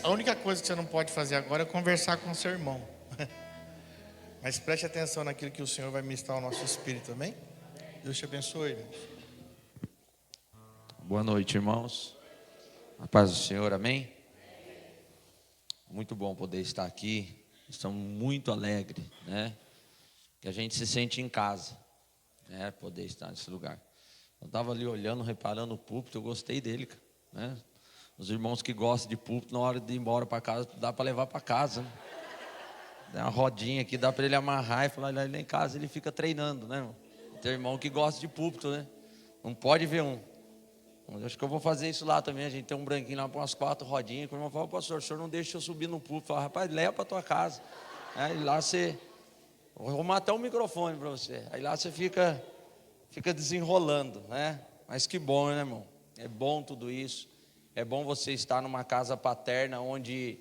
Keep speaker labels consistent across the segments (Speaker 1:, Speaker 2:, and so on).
Speaker 1: A única coisa que você não pode fazer agora é conversar com o seu irmão. Mas preste atenção naquilo que o Senhor vai ministrar ao nosso espírito, amém? Deus te abençoe, irmãos.
Speaker 2: Boa noite, irmãos. A paz do Senhor, amém? Muito bom poder estar aqui. Estamos muito alegres, né? Que a gente se sente em casa, né? Poder estar nesse lugar. Eu estava ali olhando, reparando o púlpito, eu gostei dele, né? Os irmãos que gostam de púlpito, na hora de ir embora para casa, dá para levar para casa, né? Dá uma rodinha aqui, dá para ele amarrar e falar, lá em casa ele fica treinando, né, irmão? Tem irmão que gosta de púlpito, né? Não pode ver um. Eu acho que eu vou fazer isso lá também. A gente tem um branquinho lá com umas 4 rodinhas. Quando o irmão fala, pastor, o senhor não deixa eu subir no púlpito. Fala, rapaz, leva para tua casa. Aí lá você. Vou arrumar até um microfone para você. Aí lá você fica desenrolando, né? Mas que bom, né, irmão? É bom tudo isso. É bom você estar numa casa paterna onde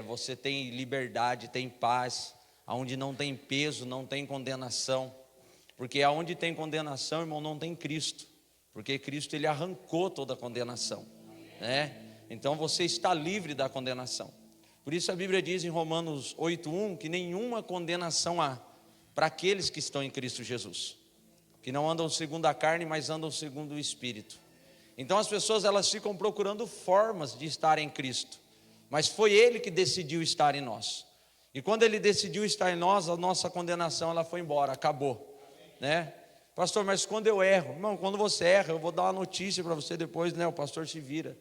Speaker 2: você tem liberdade, tem paz, onde não tem peso, não tem condenação. Porque aonde tem condenação, irmão, não tem Cristo. Porque Cristo, ele arrancou toda a condenação, né? Então você está livre da condenação. Por isso a Bíblia diz em Romanos 8:1 que nenhuma condenação há para aqueles que estão em Cristo Jesus, que não andam segundo a carne, mas andam segundo o Espírito. Então as pessoas, elas ficam procurando formas de estar em Cristo, mas foi Ele que decidiu estar em nós. E quando Ele decidiu estar em nós, a nossa condenação, ela foi embora, acabou, né? Pastor, mas quando eu erro, irmão, quando você erra, eu vou dar uma notícia para você depois, né? O pastor se vira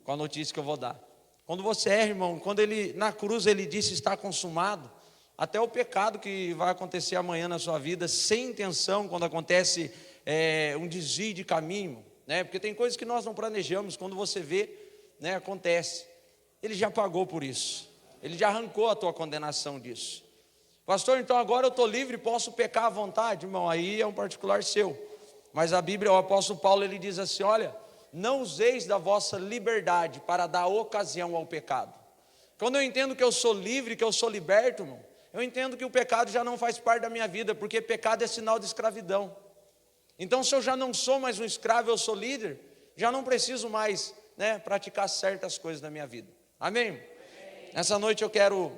Speaker 2: com a notícia que eu vou dar. Quando você erra, irmão, quando ele, na cruz, ele disse está consumado, até o pecado que vai acontecer amanhã na sua vida, sem intenção, quando acontece um desvio de caminho, né? Porque tem coisas que nós não planejamos, quando você vê, né, acontece. Ele já pagou por isso, ele já arrancou a tua condenação disso. Pastor, então agora eu estou livre, posso pecar à vontade? Irmão, aí é um particular seu. Mas a Bíblia, o apóstolo Paulo, ele diz assim, olha, não useis da vossa liberdade para dar ocasião ao pecado. Quando eu entendo que eu sou livre, que eu sou liberto, irmão, eu entendo que o pecado já não faz parte da minha vida, porque pecado é sinal de escravidão. Então se eu já não sou mais um escravo, eu sou líder, já não preciso mais, né, praticar certas coisas na minha vida. Amém? Nessa noite eu quero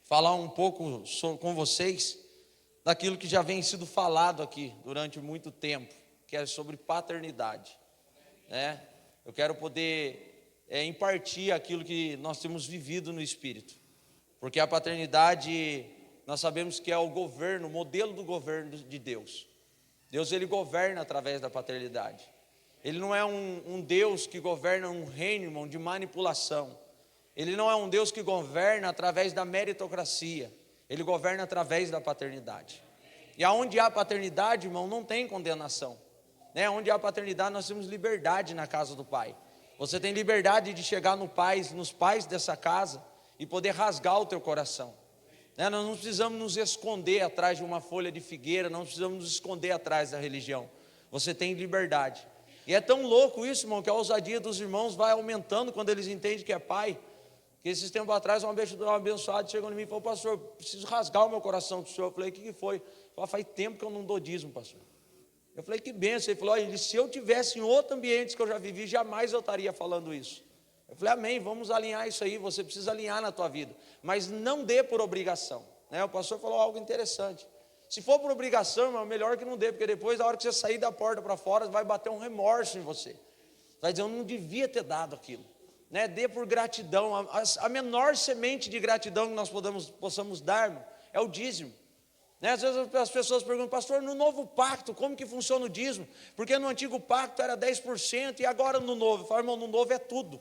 Speaker 2: falar um pouco com vocês daquilo que já vem sido falado aqui durante muito tempo, que é sobre paternidade, né? Eu quero poder impartir aquilo que nós temos vivido no Espírito, porque a paternidade, nós sabemos que é o governo, o modelo do governo de Deus. Deus, ele governa através da paternidade. Ele não é um Deus que governa um reino, irmão, de manipulação. Ele não é um Deus que governa através da meritocracia. Ele governa através da paternidade. E aonde há paternidade, irmão, não tem condenação, né? Onde há paternidade, nós temos liberdade na casa do Pai. Você tem liberdade de chegar nos pais dessa casa e poder rasgar o teu coração, né? Nós não precisamos nos esconder atrás de uma folha de figueira, não precisamos nos esconder atrás da religião. Você tem liberdade. E é tão louco isso, irmão, que a ousadia dos irmãos vai aumentando quando eles entendem que é pai. Que esses tempos atrás, um abençoado chegou em mim e falou, pastor, preciso rasgar o meu coração com o senhor. Eu falei, o que foi? Ele falou, faz tempo que eu não dou dízimo, pastor. Eu falei, que bênção. Ele falou, olha, se eu tivesse em outro ambiente que eu já vivi, jamais eu estaria falando isso. Eu falei, amém, vamos alinhar isso aí, você precisa alinhar na tua vida, mas não dê por obrigação, né? O pastor falou algo interessante. Se for por obrigação, irmão, melhor que não dê, porque depois, na hora que você sair da porta para fora, vai bater um remorso em você. Vai dizer, eu não devia ter dado aquilo, né? Dê por gratidão. A menor semente de gratidão que nós possamos dar, irmão, é o dízimo, né? Às vezes as pessoas perguntam, pastor, no novo pacto, como que funciona o dízimo? Porque no antigo pacto era 10% e agora no novo. Eu falo, irmão, no novo é tudo.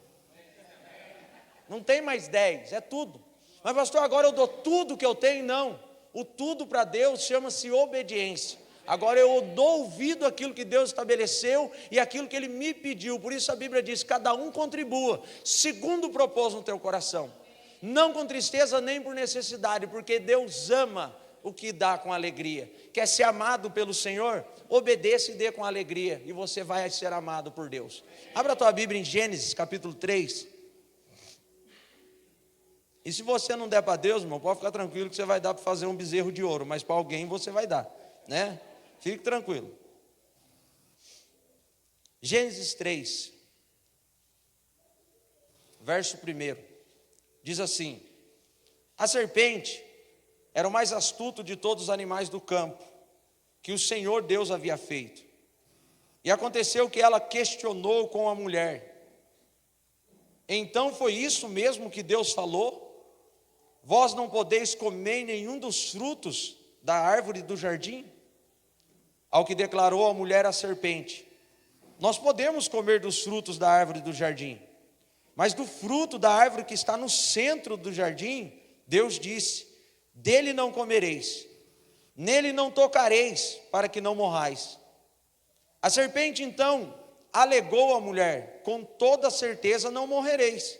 Speaker 2: Não tem mais 10, é tudo. Mas pastor, agora eu dou tudo que eu tenho? Não, o tudo para Deus chama-se obediência. Agora eu dou ouvido àquilo que Deus estabeleceu e àquilo que Ele me pediu. Por isso a Bíblia diz, cada um contribua segundo propôs no teu coração, não com tristeza nem por necessidade, porque Deus ama o que dá com alegria. Quer ser amado pelo Senhor? Obedeça e dê com alegria, e você vai ser amado por Deus. Abra a tua Bíblia em Gênesis capítulo 3. E se você não der para Deus, irmão, pode ficar tranquilo que você vai dar para fazer um bezerro de ouro, mas para alguém você vai dar, né? Fique tranquilo. Gênesis 3,
Speaker 3: verso 1. Diz assim: a serpente era o mais astuto de todos os animais do campo que o Senhor Deus havia feito. E aconteceu que ela questionou com a mulher: então foi isso mesmo que Deus falou? Vós não podeis comer nenhum dos frutos da árvore do jardim? Ao que declarou a mulher à serpente: nós podemos comer dos frutos da árvore do jardim, mas do fruto da árvore que está no centro do jardim, Deus disse: dele não comereis, nele não tocareis, para que não morrais. A serpente então alegou à mulher: com toda certeza não morrereis.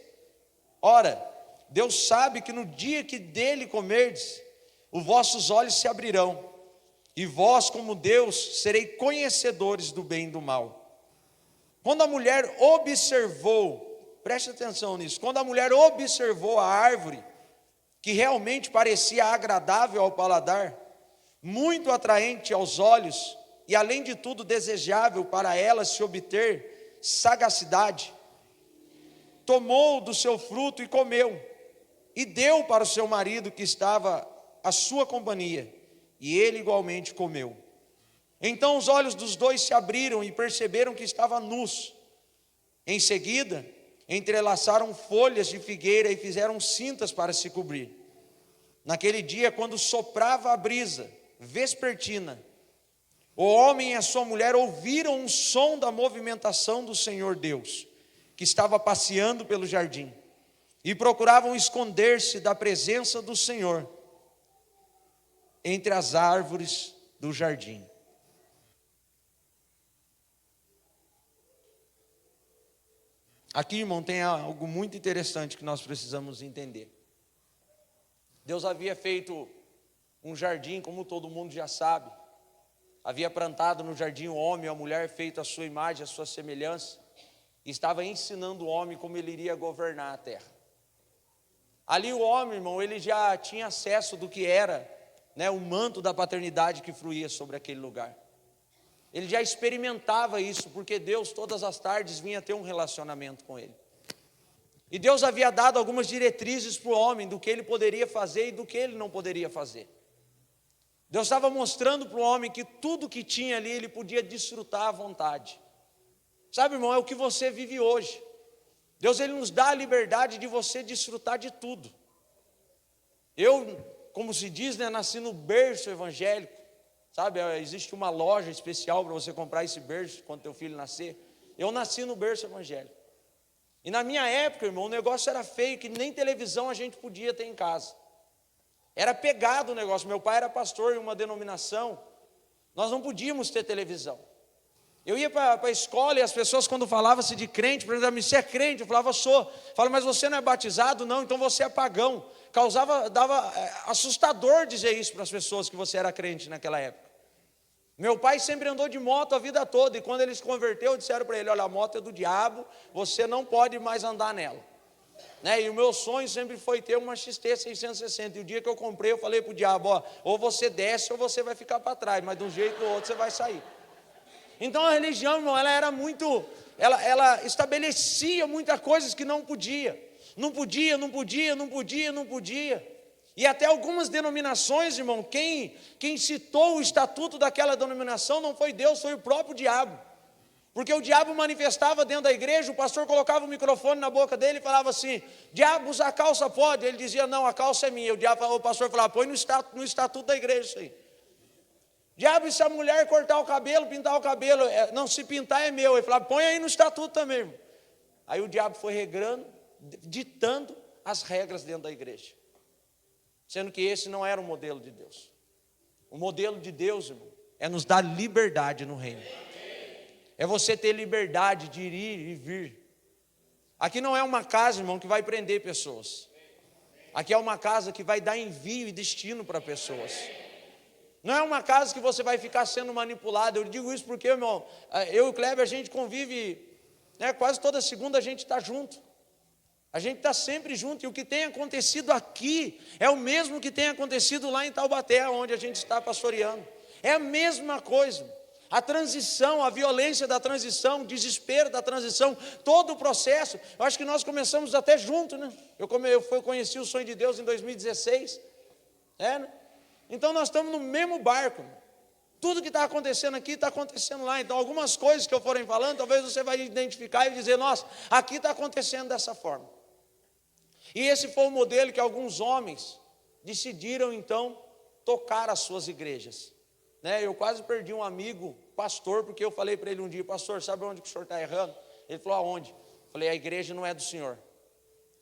Speaker 3: Ora, Deus sabe que no dia que dele comerdes, os vossos olhos se abrirão, e vós, como Deus, serei conhecedores do bem e do mal. Quando a mulher observou, preste atenção nisso, quando a mulher observou a árvore, que realmente parecia agradável ao paladar, muito atraente aos olhos, e além de tudo desejável para ela se obter sagacidade, tomou do seu fruto e comeu, e deu para o seu marido que estava à sua companhia, e ele igualmente comeu. Então os olhos dos dois se abriram e perceberam que estavam nus. Em seguida, entrelaçaram folhas de figueira e fizeram cintas para se cobrir. Naquele dia, quando soprava a brisa vespertina, o homem e a sua mulher ouviram um som da movimentação do Senhor Deus, que estava passeando pelo jardim, e procuravam esconder-se da presença do Senhor entre as árvores do jardim. Aqui, irmão, tem algo muito interessante que nós precisamos entender. Deus havia feito um jardim, como todo mundo já sabe. Havia plantado no jardim o homem e a mulher, feito a sua imagem, a sua semelhança, e estava ensinando o homem como ele iria governar a terra. Ali o homem, irmão, ele já tinha acesso do que era, o manto da paternidade que fluía sobre aquele lugar. Ele já experimentava isso, porque Deus todas as tardes vinha ter um relacionamento com ele. E Deus havia dado algumas diretrizes para o homem, do que ele poderia fazer e do que ele não poderia fazer. Deus estava mostrando para o homem que tudo que tinha ali, ele podia desfrutar à vontade. Sabe, irmão, é o que você vive hoje. Deus, ele nos dá a liberdade de você desfrutar de tudo. Eu, como se diz, nasci no berço evangélico. Sabe, existe uma loja especial para você comprar esse berço quando teu filho nascer. Eu nasci no berço evangélico. E na minha época, irmão, o negócio era feio, que nem televisão a gente podia ter em casa. Era pegado o negócio. Meu pai era pastor em uma denominação, nós não podíamos ter televisão. Eu ia para a escola e as pessoas, quando falavam-se de crente, perguntavam: você é crente? Eu falava: sou. Falavam: mas você não é batizado? Não, então você é pagão. Dava assustador dizer isso para as pessoas, que você era crente naquela época. Meu pai sempre andou de moto a vida toda, e quando ele se converteu, disseram para ele: olha, a moto é do diabo, você não pode mais andar nela. E o meu sonho sempre foi ter uma XT 660, e o dia que eu comprei, eu falei para o diabo: ou você desce ou você vai ficar para trás, mas de um jeito ou outro você vai sair. Então a religião, irmão, ela era muito, ela estabelecia muitas coisas que não podia. Não podia. E até algumas denominações, irmão, quem citou o estatuto daquela denominação não foi Deus, foi o próprio diabo. Porque o diabo manifestava dentro da igreja, o pastor colocava o microfone na boca dele e falava assim: diabo, usar calça pode? Ele dizia: não, a calça é minha. O pastor falava: põe no estatuto da igreja isso aí. Diabo, e se a mulher cortar o cabelo, pintar o cabelo? Não, se pintar é meu. Ele falava: põe aí no estatuto também, irmão. Aí o diabo foi regrando, ditando as regras dentro da igreja. Sendo que esse não era o modelo de Deus. O modelo de Deus, irmão, é nos dar liberdade no reino. É você ter liberdade de ir e vir. Aqui não é uma casa, irmão, que vai prender pessoas. Aqui é uma casa que vai dar envio e destino para pessoas. Não é uma casa que você vai ficar sendo manipulado. Eu digo isso porque, irmão, eu e o Kleber, a gente convive, quase toda segunda a gente está junto. A gente está sempre junto, e o que tem acontecido aqui é o mesmo que tem acontecido lá em Taubaté, onde a gente está pastoreando. É a mesma coisa. A transição, a violência da transição, o desespero da transição, todo o processo. Eu acho que nós começamos até junto, né? Eu conheci o sonho de Deus em 2016. Né? Então nós estamos no mesmo barco. Tudo que está acontecendo aqui está acontecendo lá. Então algumas coisas que eu forem falando, talvez você vai identificar e dizer, nossa, aqui está acontecendo dessa forma. E esse foi o modelo que alguns homens decidiram então tocar as suas igrejas. Eu quase perdi um amigo, pastor, porque eu falei para ele um dia, pastor, sabe onde que o senhor está errando? Ele falou, aonde? Eu falei, a igreja não é do senhor.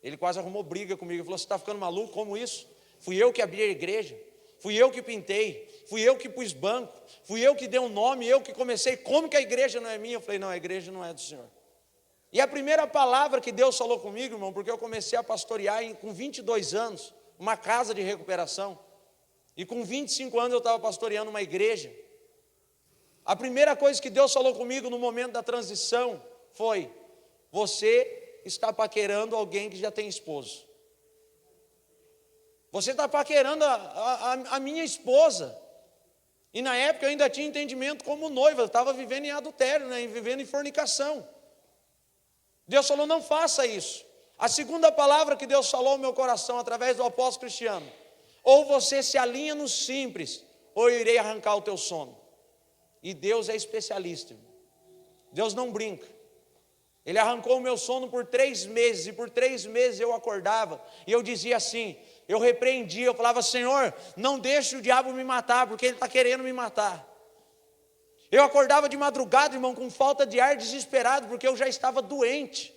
Speaker 3: Ele quase arrumou briga comigo, ele falou, você está ficando maluco? Como isso? Fui eu que abri a igreja, fui eu que pintei, fui eu que pus banco, fui eu que dei um nome, eu que comecei, como que a igreja não é minha? Eu falei, não, a igreja não é do senhor. E a primeira palavra que Deus falou comigo, irmão, porque eu comecei a pastorear com 22 anos, uma casa de recuperação, e com 25 anos eu estava pastoreando uma igreja. A primeira coisa que Deus falou comigo no momento da transição foi, você está paquerando alguém que já tem esposo. Você está paquerando a minha esposa. E na época eu ainda tinha entendimento como noiva, eu estava vivendo em adultério, vivendo em fornicação. Deus falou, não faça isso. A segunda palavra que Deus falou ao meu coração, através do apóstolo Cristiano, ou você se alinha no simples, ou eu irei arrancar o teu sono. E Deus é especialista, irmão. Deus não brinca. Ele arrancou o meu sono por 3 meses, e por 3 meses eu acordava, e eu dizia assim, eu repreendia, eu falava, Senhor, não deixe o diabo me matar, porque ele está querendo me matar. Eu acordava de madrugada, irmão, com falta de ar, desesperado, porque eu já estava doente.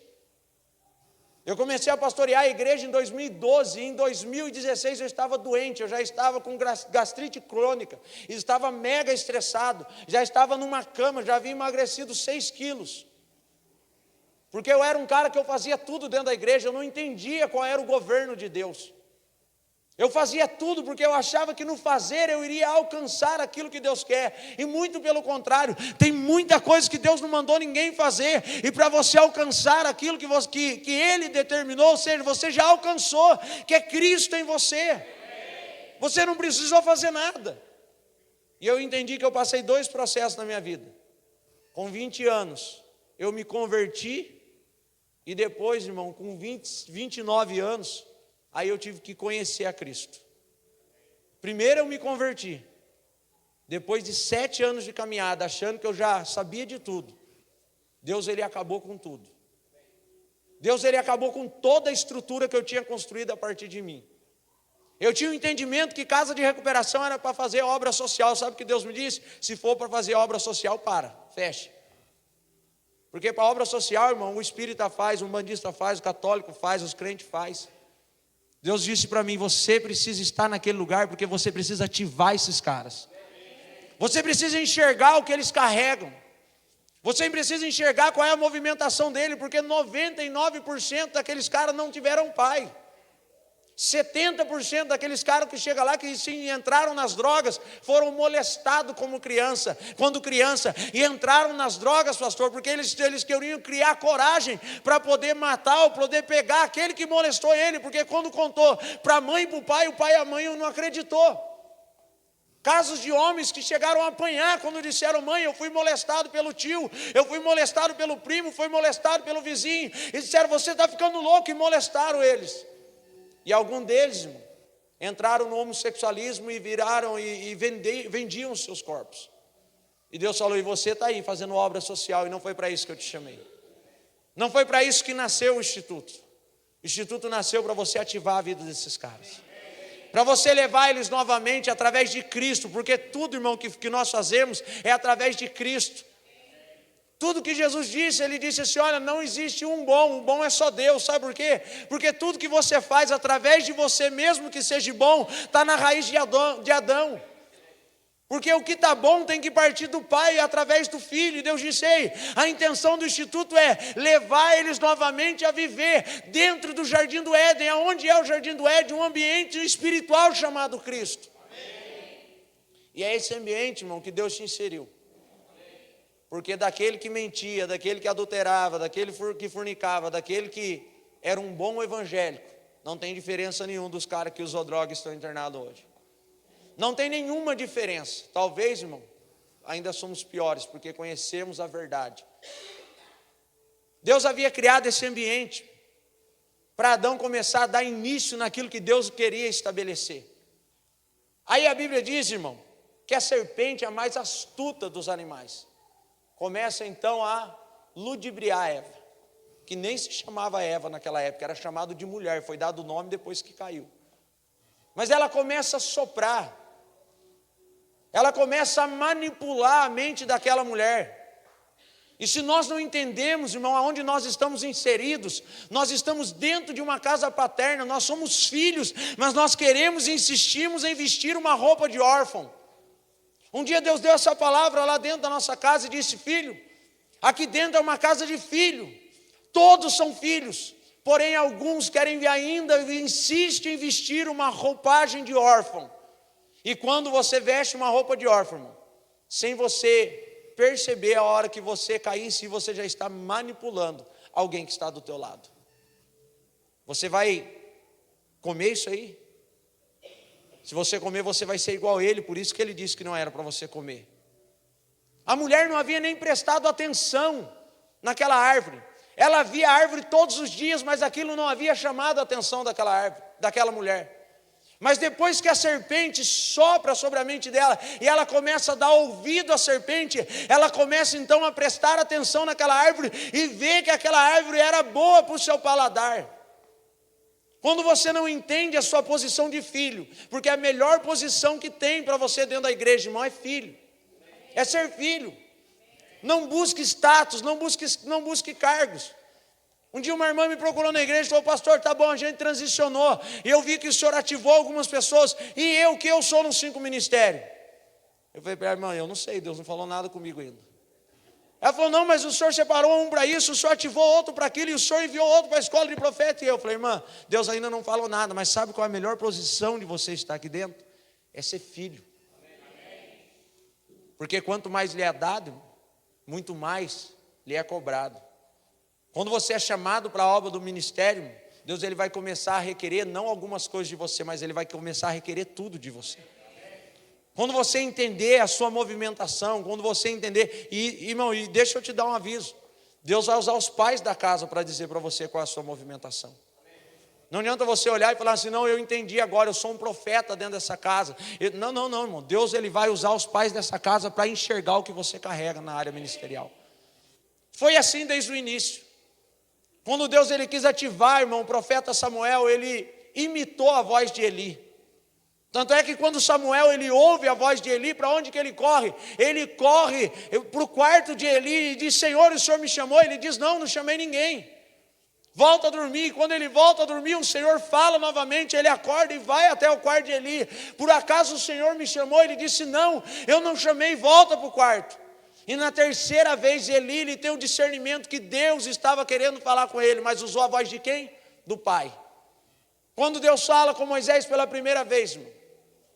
Speaker 3: Eu comecei a pastorear a igreja em 2012, e em 2016 eu estava doente, eu já estava com gastrite crônica, estava mega estressado, já estava numa cama, já havia emagrecido 6 quilos. Porque eu era um cara que eu fazia tudo dentro da igreja, eu não entendia qual era o governo de Deus. Eu fazia tudo porque eu achava que no fazer eu iria alcançar aquilo que Deus quer. E muito pelo contrário, tem muita coisa que Deus não mandou ninguém fazer. E para você alcançar aquilo que Ele determinou, ou seja, você já alcançou, que é Cristo em você. Você não precisou fazer nada. E eu entendi que eu passei 2 processos na minha vida. Com 20 anos, eu me converti. E depois, irmão, com 29 anos... aí eu tive que conhecer a Cristo. Primeiro eu me converti. Depois de 7 anos de caminhada, achando que eu já sabia de tudo, Deus ele acabou com tudo. Deus ele acabou com toda a estrutura que eu tinha construído a partir de mim. Eu tinha um entendimento que casa de recuperação era para fazer obra social. Sabe o que Deus me disse? Se for para fazer obra social, feche. Porque para obra social, irmão, o espírita faz, o bandista faz, o católico faz, os crentes faz. Deus disse para mim, você precisa estar naquele lugar, porque você precisa ativar esses caras. Você precisa enxergar o que eles carregam. Você precisa enxergar qual é a movimentação dele, porque 99% daqueles caras não tiveram pai. 70% daqueles caras que chegam lá, que sim, entraram nas drogas, foram molestados quando criança, e entraram nas drogas, pastor, porque eles queriam criar coragem para poder matar ou poder pegar aquele que molestou ele, porque quando contou para a mãe e para o pai e a mãe não acreditou. Casos de homens que chegaram a apanhar quando disseram, mãe, eu fui molestado pelo tio, eu fui molestado pelo primo, fui molestado pelo vizinho, e disseram, você está ficando louco, e molestaram eles. E alguns deles, irmão, entraram no homossexualismo e viraram e vendiam os seus corpos. E Deus falou, e você está aí fazendo obra social, e não foi para isso que eu te chamei. Não foi para isso que nasceu o Instituto. O Instituto nasceu para você ativar a vida desses caras. Para você levar eles novamente através de Cristo, porque tudo, irmão, que nós fazemos é através de Cristo. Tudo que Jesus disse, ele disse assim, olha, não existe um bom é só Deus, sabe por quê? Porque tudo que você faz através de você mesmo que seja bom, está na raiz de Adão. Porque o que está bom tem que partir do Pai através do Filho. E Deus disse, ei, a intenção do Instituto é levar eles novamente a viver dentro do Jardim do Éden. Aonde é o Jardim do Éden? Um ambiente espiritual chamado Cristo. Amém. E é esse ambiente, irmão, que Deus te inseriu. Porque daquele que mentia, daquele que adulterava, daquele que fornicava, daquele que era um bom evangélico, não tem diferença nenhuma dos caras que usam droga e estão internados hoje. Não tem nenhuma diferença. Talvez, irmão, ainda somos piores, porque conhecemos a verdade. Deus havia criado esse ambiente para Adão começar a dar início naquilo que Deus queria estabelecer. Aí a Bíblia diz, irmão, que a serpente é a mais astuta dos animais. Começa então a ludibriar Eva, que nem se chamava Eva naquela época, era chamado de mulher, foi dado o nome depois que caiu. Mas ela começa a soprar, ela começa a manipular a mente daquela mulher. E se nós não entendemos, irmão, aonde nós estamos inseridos, nós estamos dentro de uma casa paterna, nós somos filhos, mas nós queremos e insistimos em vestir uma roupa de órfão. Um dia Deus deu essa palavra lá dentro da nossa casa e disse: filho, aqui dentro é uma casa de filho, todos são filhos, porém alguns querem ainda e insistem em vestir uma roupagem de órfão. E quando você veste uma roupa de órfão, irmão, sem você perceber, a hora que você cair em si, você já está manipulando alguém que está do teu lado. Você vai comer isso aí? Se você comer, você vai ser igual a ele, por isso que ele disse que não era para você comer. A mulher não havia nem prestado atenção naquela árvore. Ela via a árvore todos os dias, mas aquilo não havia chamado a atenção daquela árvore, daquela mulher. Mas depois que a serpente sopra sobre a mente dela, e ela começa a dar ouvido à serpente, ela começa então a prestar atenção naquela árvore, e ver que aquela árvore era boa para o seu paladar. Quando você não entende a sua posição de filho, porque a melhor posição que tem para você dentro da igreja, irmão, é filho, é ser filho. Não busque status, não busque cargos. Um dia uma irmã me procurou na igreja e falou: pastor, tá bom, a gente transicionou, e eu vi que o senhor ativou algumas pessoas, e eu, o que eu sou nos 5 ministérios? Eu falei para ela: irmã, eu não sei, Deus não falou nada comigo ainda. Ela falou: não, mas o senhor separou um para isso, o senhor ativou outro para aquilo, e o senhor enviou outro para a escola de profeta. E eu falei: irmã, Deus ainda não falou nada, mas sabe qual é a melhor posição de você estar aqui dentro? É ser filho. Porque quanto mais lhe é dado, muito mais lhe é cobrado. Quando você é chamado para a obra do ministério, Deus ele vai começar a requerer não algumas coisas de você, mas ele vai começar a requerer tudo de você. Quando você entender a sua movimentação, quando você entender, irmão, e deixa eu te dar um aviso, Deus vai usar os pais da casa para dizer para você qual é a sua movimentação. Não adianta você olhar e falar assim: não, eu entendi agora, eu sou um profeta dentro dessa casa. Não, irmão, Deus ele vai usar os pais dessa casa para enxergar o que você carrega na área ministerial. Foi assim desde o início. Quando Deus ele quis ativar, irmão, o profeta Samuel, ele imitou a voz de Eli. Tanto é que quando Samuel ele ouve a voz de Eli, para onde que ele corre? Ele corre para o quarto de Eli e diz: Senhor, o Senhor me chamou? Ele diz: não chamei ninguém. Volta a dormir. Quando ele volta a dormir, o Senhor fala novamente, ele acorda e vai até o quarto de Eli. Por acaso o Senhor me chamou? Ele disse: não, eu não chamei, volta para o quarto. E na terceira vez Eli ele tem o discernimento que Deus estava querendo falar com ele, mas usou a voz de quem? Do pai. Quando Deus fala com Moisés pela primeira vez, irmão,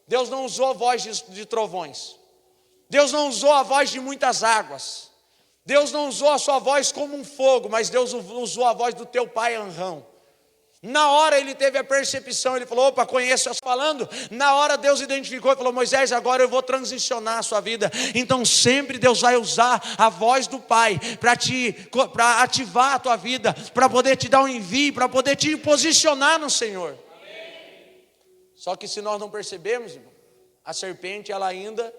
Speaker 3: Deus não usou a voz de trovões, Deus não usou a voz de muitas águas, Deus não usou a sua voz como um fogo, mas Deus usou a voz do teu pai Anrão. Na hora ele teve a percepção, ele falou: opa, conheço, falando. Na hora Deus identificou e falou: Moisés, agora eu vou transicionar a sua vida. Então sempre Deus vai usar a voz do Pai para ativar a tua vida, para poder te dar um envio, para poder te posicionar no Senhor. Amém. Só que se nós não percebemos, irmão, a serpente ela ainda,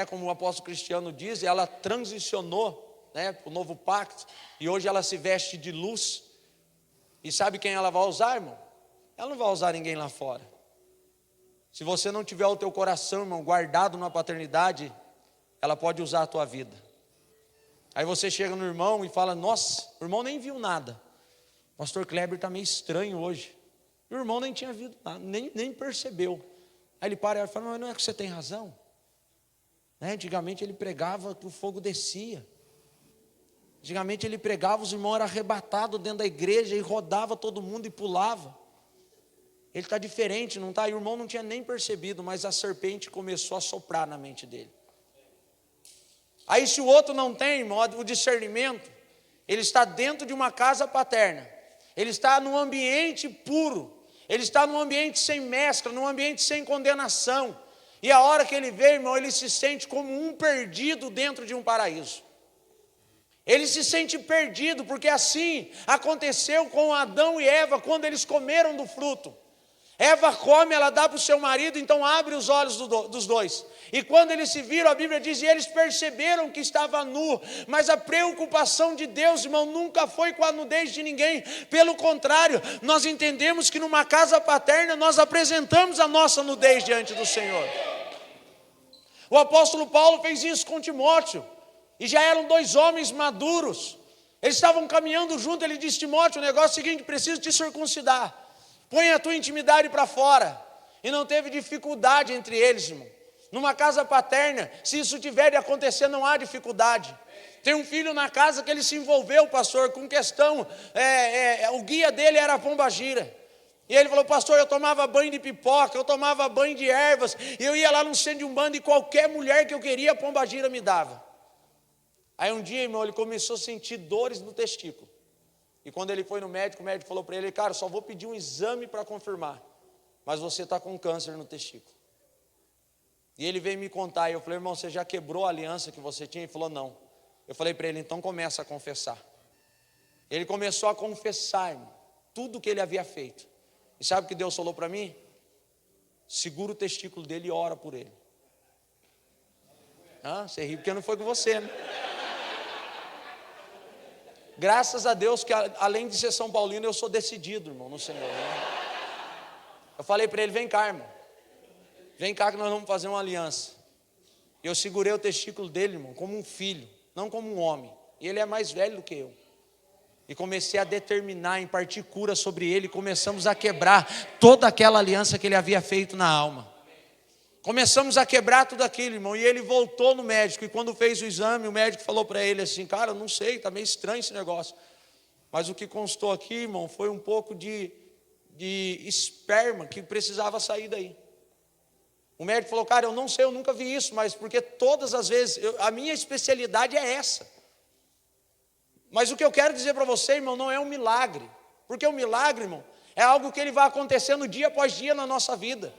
Speaker 3: como o apóstolo Cristiano diz, ela transicionou para o novo pacto, e hoje ela se veste de luz. E sabe quem ela vai usar, irmão? Ela não vai usar ninguém lá fora. Se você não tiver o teu coração, irmão, guardado na paternidade, ela pode usar a tua vida. Aí você chega no irmão e fala: nossa, o irmão nem viu nada. O pastor Kleber está meio estranho hoje. E o irmão nem tinha visto nada, nem percebeu. Aí ele para e fala: mas não é que você tem razão? Antigamente ele pregava que o fogo descia. Antigamente ele pregava, os irmãos eram arrebatados dentro da igreja e rodava todo mundo e pulava. Ele está diferente, não está? E o irmão não tinha nem percebido, mas a serpente começou a soprar na mente dele. Aí se o outro não tem, irmão, o discernimento, ele está dentro de uma casa paterna, ele está num ambiente puro, ele está num ambiente sem mescla, num ambiente sem condenação. E a hora que ele vê, irmão, ele se sente como um perdido dentro de um paraíso. Ele se sente perdido, porque assim aconteceu com Adão e Eva quando eles comeram do fruto. Eva come, ela dá para o seu marido, então abre os olhos dos dois. E quando eles se viram, a Bíblia diz, e eles perceberam que estava nu. Mas a preocupação de Deus, irmão, nunca foi com a nudez de ninguém. Pelo contrário, nós entendemos que numa casa paterna nós apresentamos a nossa nudez diante do Senhor. O apóstolo Paulo fez isso com Timóteo. E já eram 2 homens maduros. Eles estavam caminhando junto, ele disse, Timóteo, o negócio é o seguinte, preciso te circuncidar. Põe a tua intimidade para fora. E não teve dificuldade entre eles, irmão. Numa casa paterna, se isso tiver de acontecer, não há dificuldade. Tem um filho na casa que ele se envolveu, pastor, com questão, o guia dele era a pombagira. E ele falou, pastor, eu tomava banho de pipoca, eu tomava banho de ervas, e eu ia lá no centro de umbanda e qualquer mulher que eu queria, a pombagira me dava. Aí um dia, irmão, ele começou a sentir dores no testículo. E quando ele foi no médico, o médico falou para ele, cara, só vou pedir um exame para confirmar, mas você está com câncer no testículo. E ele veio me contar, e eu falei, irmão, você já quebrou a aliança que você tinha? Ele falou, não. Eu falei para ele, então começa a confessar. Ele começou a confessar, irmão, tudo que ele havia feito. E sabe o que Deus falou para mim? Segura o testículo dele e ora por ele. Você ri porque não foi com você, né? Graças a Deus que além de ser São Paulino, eu sou decidido, irmão, no Senhor, né? Eu falei para ele, vem cá, irmão. Vem cá que nós vamos fazer uma aliança. Eu segurei o testículo dele, irmão, como um filho, não como um homem. E ele é mais velho do que eu. E comecei a determinar, impartir cura sobre ele. Começamos a quebrar toda aquela aliança que ele havia feito na alma. Começamos a quebrar tudo aquilo, irmão. E ele voltou no médico. E quando fez o exame, o médico falou para ele assim, cara, eu não sei, está meio estranho esse negócio. Mas o que constou aqui, irmão, foi um pouco de esperma que precisava sair daí. O médico falou, cara, eu não sei, eu nunca vi isso, mas porque todas as vezes, a minha especialidade é essa. Mas o que eu quero dizer para você, irmão, não é um milagre. Porque o milagre, irmão, é algo que ele vai acontecendo dia após dia na nossa vida.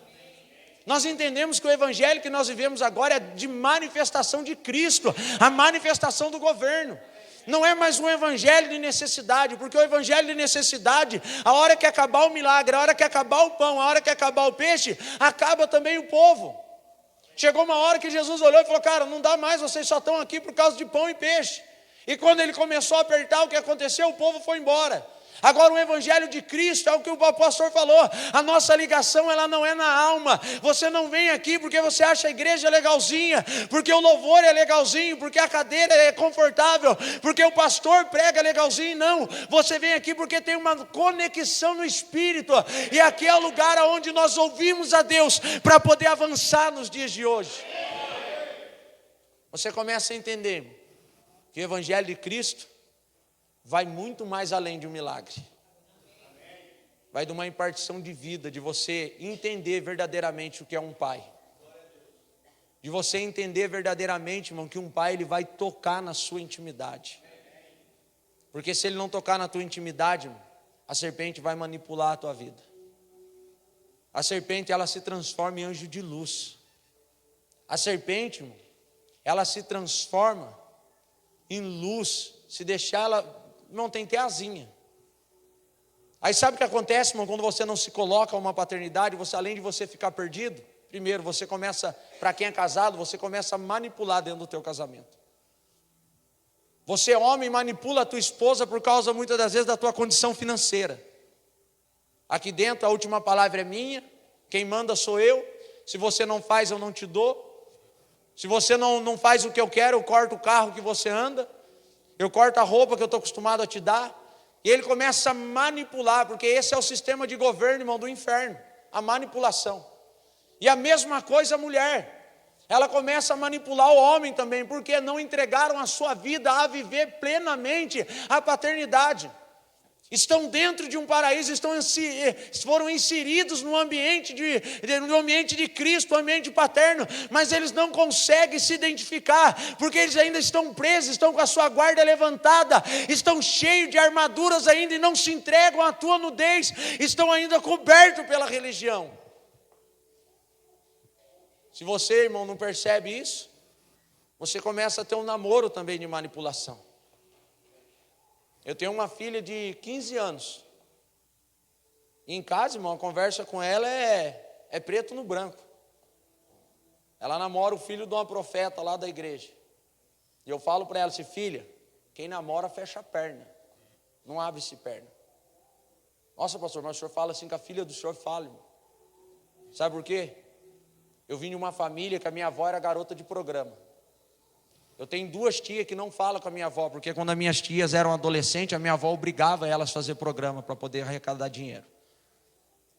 Speaker 3: Nós entendemos que o evangelho que nós vivemos agora é de manifestação de Cristo, a manifestação do governo. Não é mais um evangelho de necessidade, porque o evangelho de necessidade, a hora que acabar o milagre, a hora que acabar o pão, a hora que acabar o peixe, acaba também o povo. Chegou uma hora que Jesus olhou e falou, cara, não dá mais, vocês só estão aqui por causa de pão e peixe. E quando ele começou a apertar, o que aconteceu? O povo foi embora. Agora o evangelho de Cristo é o que o pastor falou, a nossa ligação ela não é na alma. Você não vem aqui porque você acha a igreja legalzinha, porque o louvor é legalzinho, porque a cadeira é confortável, porque o pastor prega legalzinho, não. Você vem aqui porque tem uma conexão no Espírito, e aqui é o lugar onde nós ouvimos a Deus para poder avançar nos dias de hoje. Você começa a entender que o evangelho de Cristo vai muito mais além de um milagre. Vai de uma impartição de vida, de você entender verdadeiramente o que é um pai. De você entender verdadeiramente, irmão, que um pai ele vai tocar na sua intimidade. Porque se ele não tocar na tua intimidade, irmão, a serpente vai manipular a tua vida. A serpente ela se transforma em anjo de luz. A serpente, irmão, ela se transforma em luz. Se deixar ela, não tem que ter asinha. Aí sabe o que acontece, irmão, quando você não se coloca a uma paternidade, você, além de você ficar perdido, primeiro você começa, para quem é casado, você começa a manipular dentro do teu casamento. Você, homem, manipula a tua esposa por causa, muitas das vezes, da tua condição financeira. Aqui dentro a última palavra é minha, quem manda sou eu, se você não faz eu não te dou, se você não faz o que eu quero, eu corto o carro que você anda, eu corto a roupa que eu estou acostumado a te dar. E ele começa a manipular, porque esse é o sistema de governo, irmão, do inferno, a manipulação. E a mesma coisa a mulher, ela começa a manipular o homem também, porque não entregaram a sua vida a viver plenamente a paternidade. Estão dentro de um paraíso, foram inseridos no ambiente de Cristo, no ambiente paterno, mas eles não conseguem se identificar, porque eles ainda estão presos, estão com a sua guarda levantada, estão cheios de armaduras ainda e não se entregam à tua nudez, estão ainda cobertos pela religião. Se você, irmão, não percebe isso, você começa a ter um namoro também de manipulação. Eu tenho uma filha de 15 anos. E em casa, irmão, a conversa com ela é preto no branco. Ela namora o filho de uma profeta lá da igreja. E eu falo para ela assim, filha, quem namora fecha a perna, não abre-se perna. Nossa, pastor, mas o senhor fala assim que a filha do senhor fala, irmão. Sabe por quê? Eu vim de uma família que a minha avó era garota de programa. Eu tenho 2 tias que não falam com a minha avó, porque quando as minhas tias eram adolescentes, a minha avó obrigava elas a fazer programa para poder arrecadar dinheiro.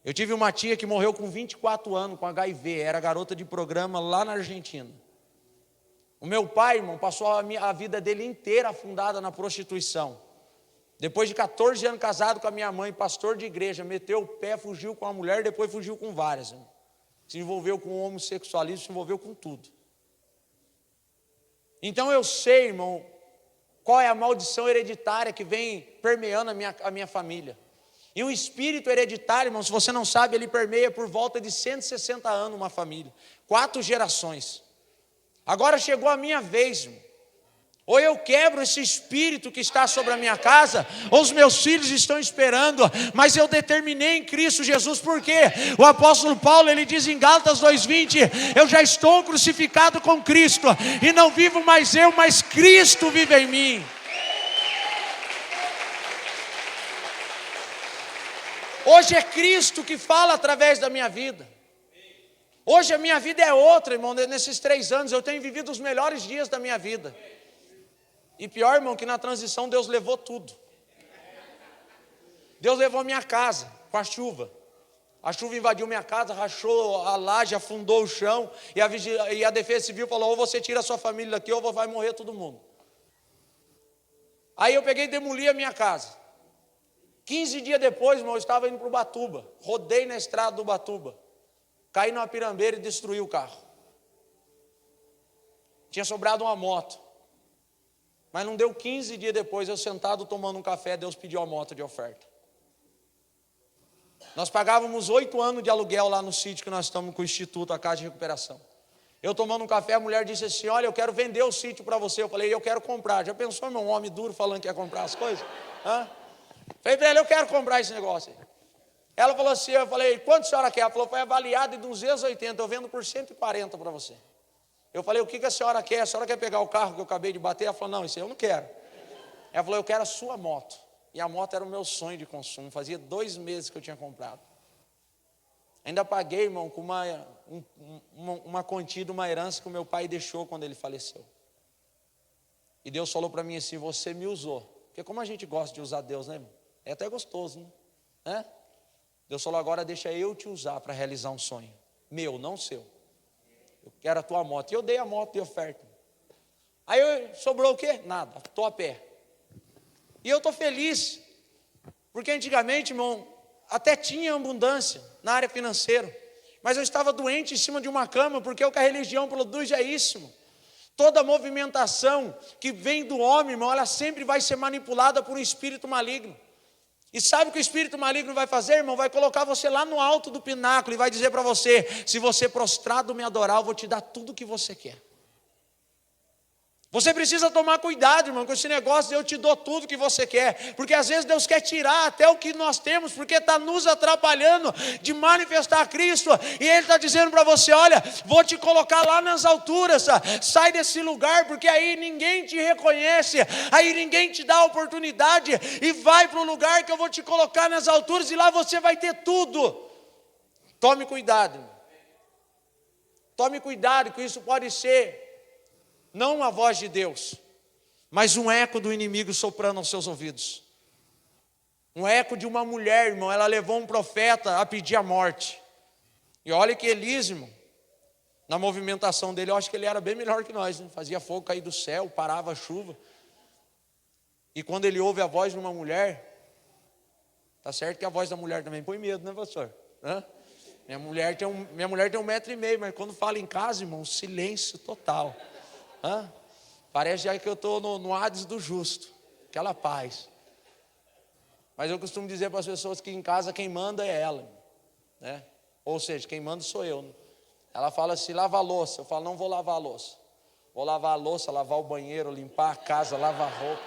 Speaker 3: Eu tive uma tia que morreu com 24 anos com HIV, era garota de programa lá na Argentina. O meu pai, irmão, passou a vida dele inteira afundada na prostituição. Depois de 14 anos casado com a minha mãe, pastor de igreja, meteu o pé, fugiu com a mulher, depois fugiu com várias. Irmão. Se envolveu com o homossexualismo, se envolveu com tudo. Então eu sei, irmão, qual é a maldição hereditária que vem permeando a minha família. E o espírito hereditário, irmão, se você não sabe, ele permeia por volta de 160 anos uma família. 4 gerações. Agora chegou a minha vez, irmão. Ou eu quebro esse espírito que está sobre a minha casa, ou os meus filhos estão esperando, mas eu determinei em Cristo Jesus, porque o apóstolo Paulo, ele diz em Gálatas 2:20, eu já estou crucificado com Cristo, e não vivo mais eu, mas Cristo vive em mim. Hoje é Cristo que fala através da minha vida. Hoje a minha vida é outra, irmão. Nesses 3 anos eu tenho vivido os melhores dias da minha vida. E pior, irmão, que na transição Deus levou tudo. Deus levou minha casa com a chuva. A chuva invadiu minha casa, rachou a laje, afundou o chão. E a Defesa Civil falou, ou você tira a sua família daqui, ou vai morrer todo mundo. Aí eu peguei e demoli a minha casa. 15 dias depois, irmão, eu estava indo para o Ubatuba. Rodei na estrada do Ubatuba. Caí numa pirambeira e destruí o carro. Tinha sobrado uma moto. Mas não deu 15 dias depois, eu sentado tomando um café, Deus pediu a moto de oferta. Nós pagávamos 8 anos de aluguel lá no sítio que nós estamos com o Instituto, a Casa de Recuperação. Eu tomando um café, a mulher disse assim, olha, eu quero vender o sítio para você. Eu falei, eu quero comprar. Já pensou, meu, um homem duro falando que ia comprar as coisas? Falei para ela, eu quero comprar esse negócio aí. Ela falou assim, eu falei, quanto a senhora quer? Ela falou, foi avaliado em 280, eu vendo por 140 para você. Eu falei, o que a senhora quer? A senhora quer pegar o carro que eu acabei de bater? Ela falou, não, isso aí eu não quero. Ela falou, eu quero a sua moto. E a moto era o meu sonho de consumo, fazia 2 meses que eu tinha comprado. Ainda paguei, irmão, com uma quantia de uma herança que o meu pai deixou quando ele faleceu. E Deus falou para mim assim, você me usou. Porque como a gente gosta de usar Deus, né, irmão? É até gostoso, né? Deus falou, agora deixa eu te usar para realizar um sonho. Meu, não seu. Eu quero a tua moto. E eu dei a moto de oferta. Aí sobrou o quê? Nada. Estou a pé. E eu estou feliz. Porque antigamente, irmão, até tinha abundância na área financeira. Mas eu estava doente em cima de uma cama, porque o que a religião produz é isso, irmão. Toda movimentação que vem do homem, irmão, ela sempre vai ser manipulada por um espírito maligno. E sabe o que o espírito maligno vai fazer, irmão? Vai colocar você lá no alto do pináculo e vai dizer para você, se você prostrado me adorar, eu vou te dar tudo o que você quer. Você precisa tomar cuidado, irmão, com esse negócio de eu te dou tudo que você quer. Porque às vezes Deus quer tirar até o que nós temos, porque está nos atrapalhando de manifestar Cristo. E Ele está dizendo para você, olha, vou te colocar lá nas alturas, sai desse lugar, porque aí ninguém te reconhece, aí ninguém te dá a oportunidade, e vai para o lugar que eu vou te colocar nas alturas, e lá você vai ter tudo. Tome cuidado, irmão. Tome cuidado, que isso pode ser não a voz de Deus, mas um eco do inimigo soprando aos seus ouvidos. Um eco de uma mulher, irmão, ela levou um profeta a pedir a morte. E olha que Elias, irmão, na movimentação dele, eu acho que ele era bem melhor que nós, né? Fazia fogo cair do céu, parava a chuva. E quando ele ouve a voz de uma mulher, tá certo que a voz da mulher também põe medo, né, pastor? Minha mulher tem 1,5 metro, mas quando fala em casa, irmão, silêncio total. Parece já que eu estou no Hades do justo, aquela paz. Mas eu costumo dizer para as pessoas que em casa quem manda é ela, né? Ou seja, quem manda sou eu, né? Ela fala assim, lava a louça. Eu falo, não vou lavar a louça. Vou lavar a louça, lavar o banheiro, limpar a casa, lavar a roupa.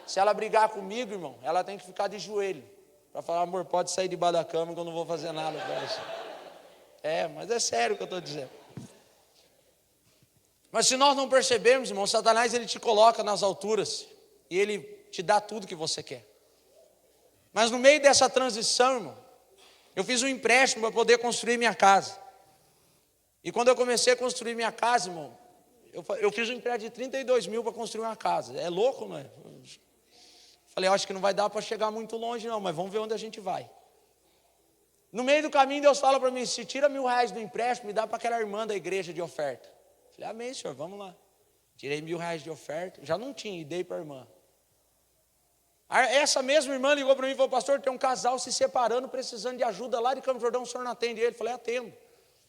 Speaker 3: Se ela brigar comigo, irmão, ela tem que ficar de joelho. Para falar, amor, pode sair debaixo da cama que eu não vou fazer nada com você. Mas é sério o que eu estou dizendo. Mas se nós não percebemos, irmão, Satanás ele te coloca nas alturas e ele te dá tudo que você quer. Mas no meio dessa transição, irmão, eu fiz um empréstimo para poder construir minha casa. E quando eu comecei a construir minha casa, irmão, eu fiz um empréstimo de 32 mil para construir uma casa. É louco, não é? Falei, acho que não vai dar para chegar muito longe não, mas vamos ver onde a gente vai. No meio do caminho, Deus fala para mim, se tira R$1.000 do empréstimo, me dá para aquela irmã da igreja de oferta. Falei, amém, senhor, vamos lá. Tirei R$1.000 de oferta, já não tinha, e dei para a irmã. Essa mesma irmã ligou para mim e falou, pastor, tem um casal se separando, precisando de ajuda lá de Campos do Jordão, o senhor não atende ele? Falei, atendo.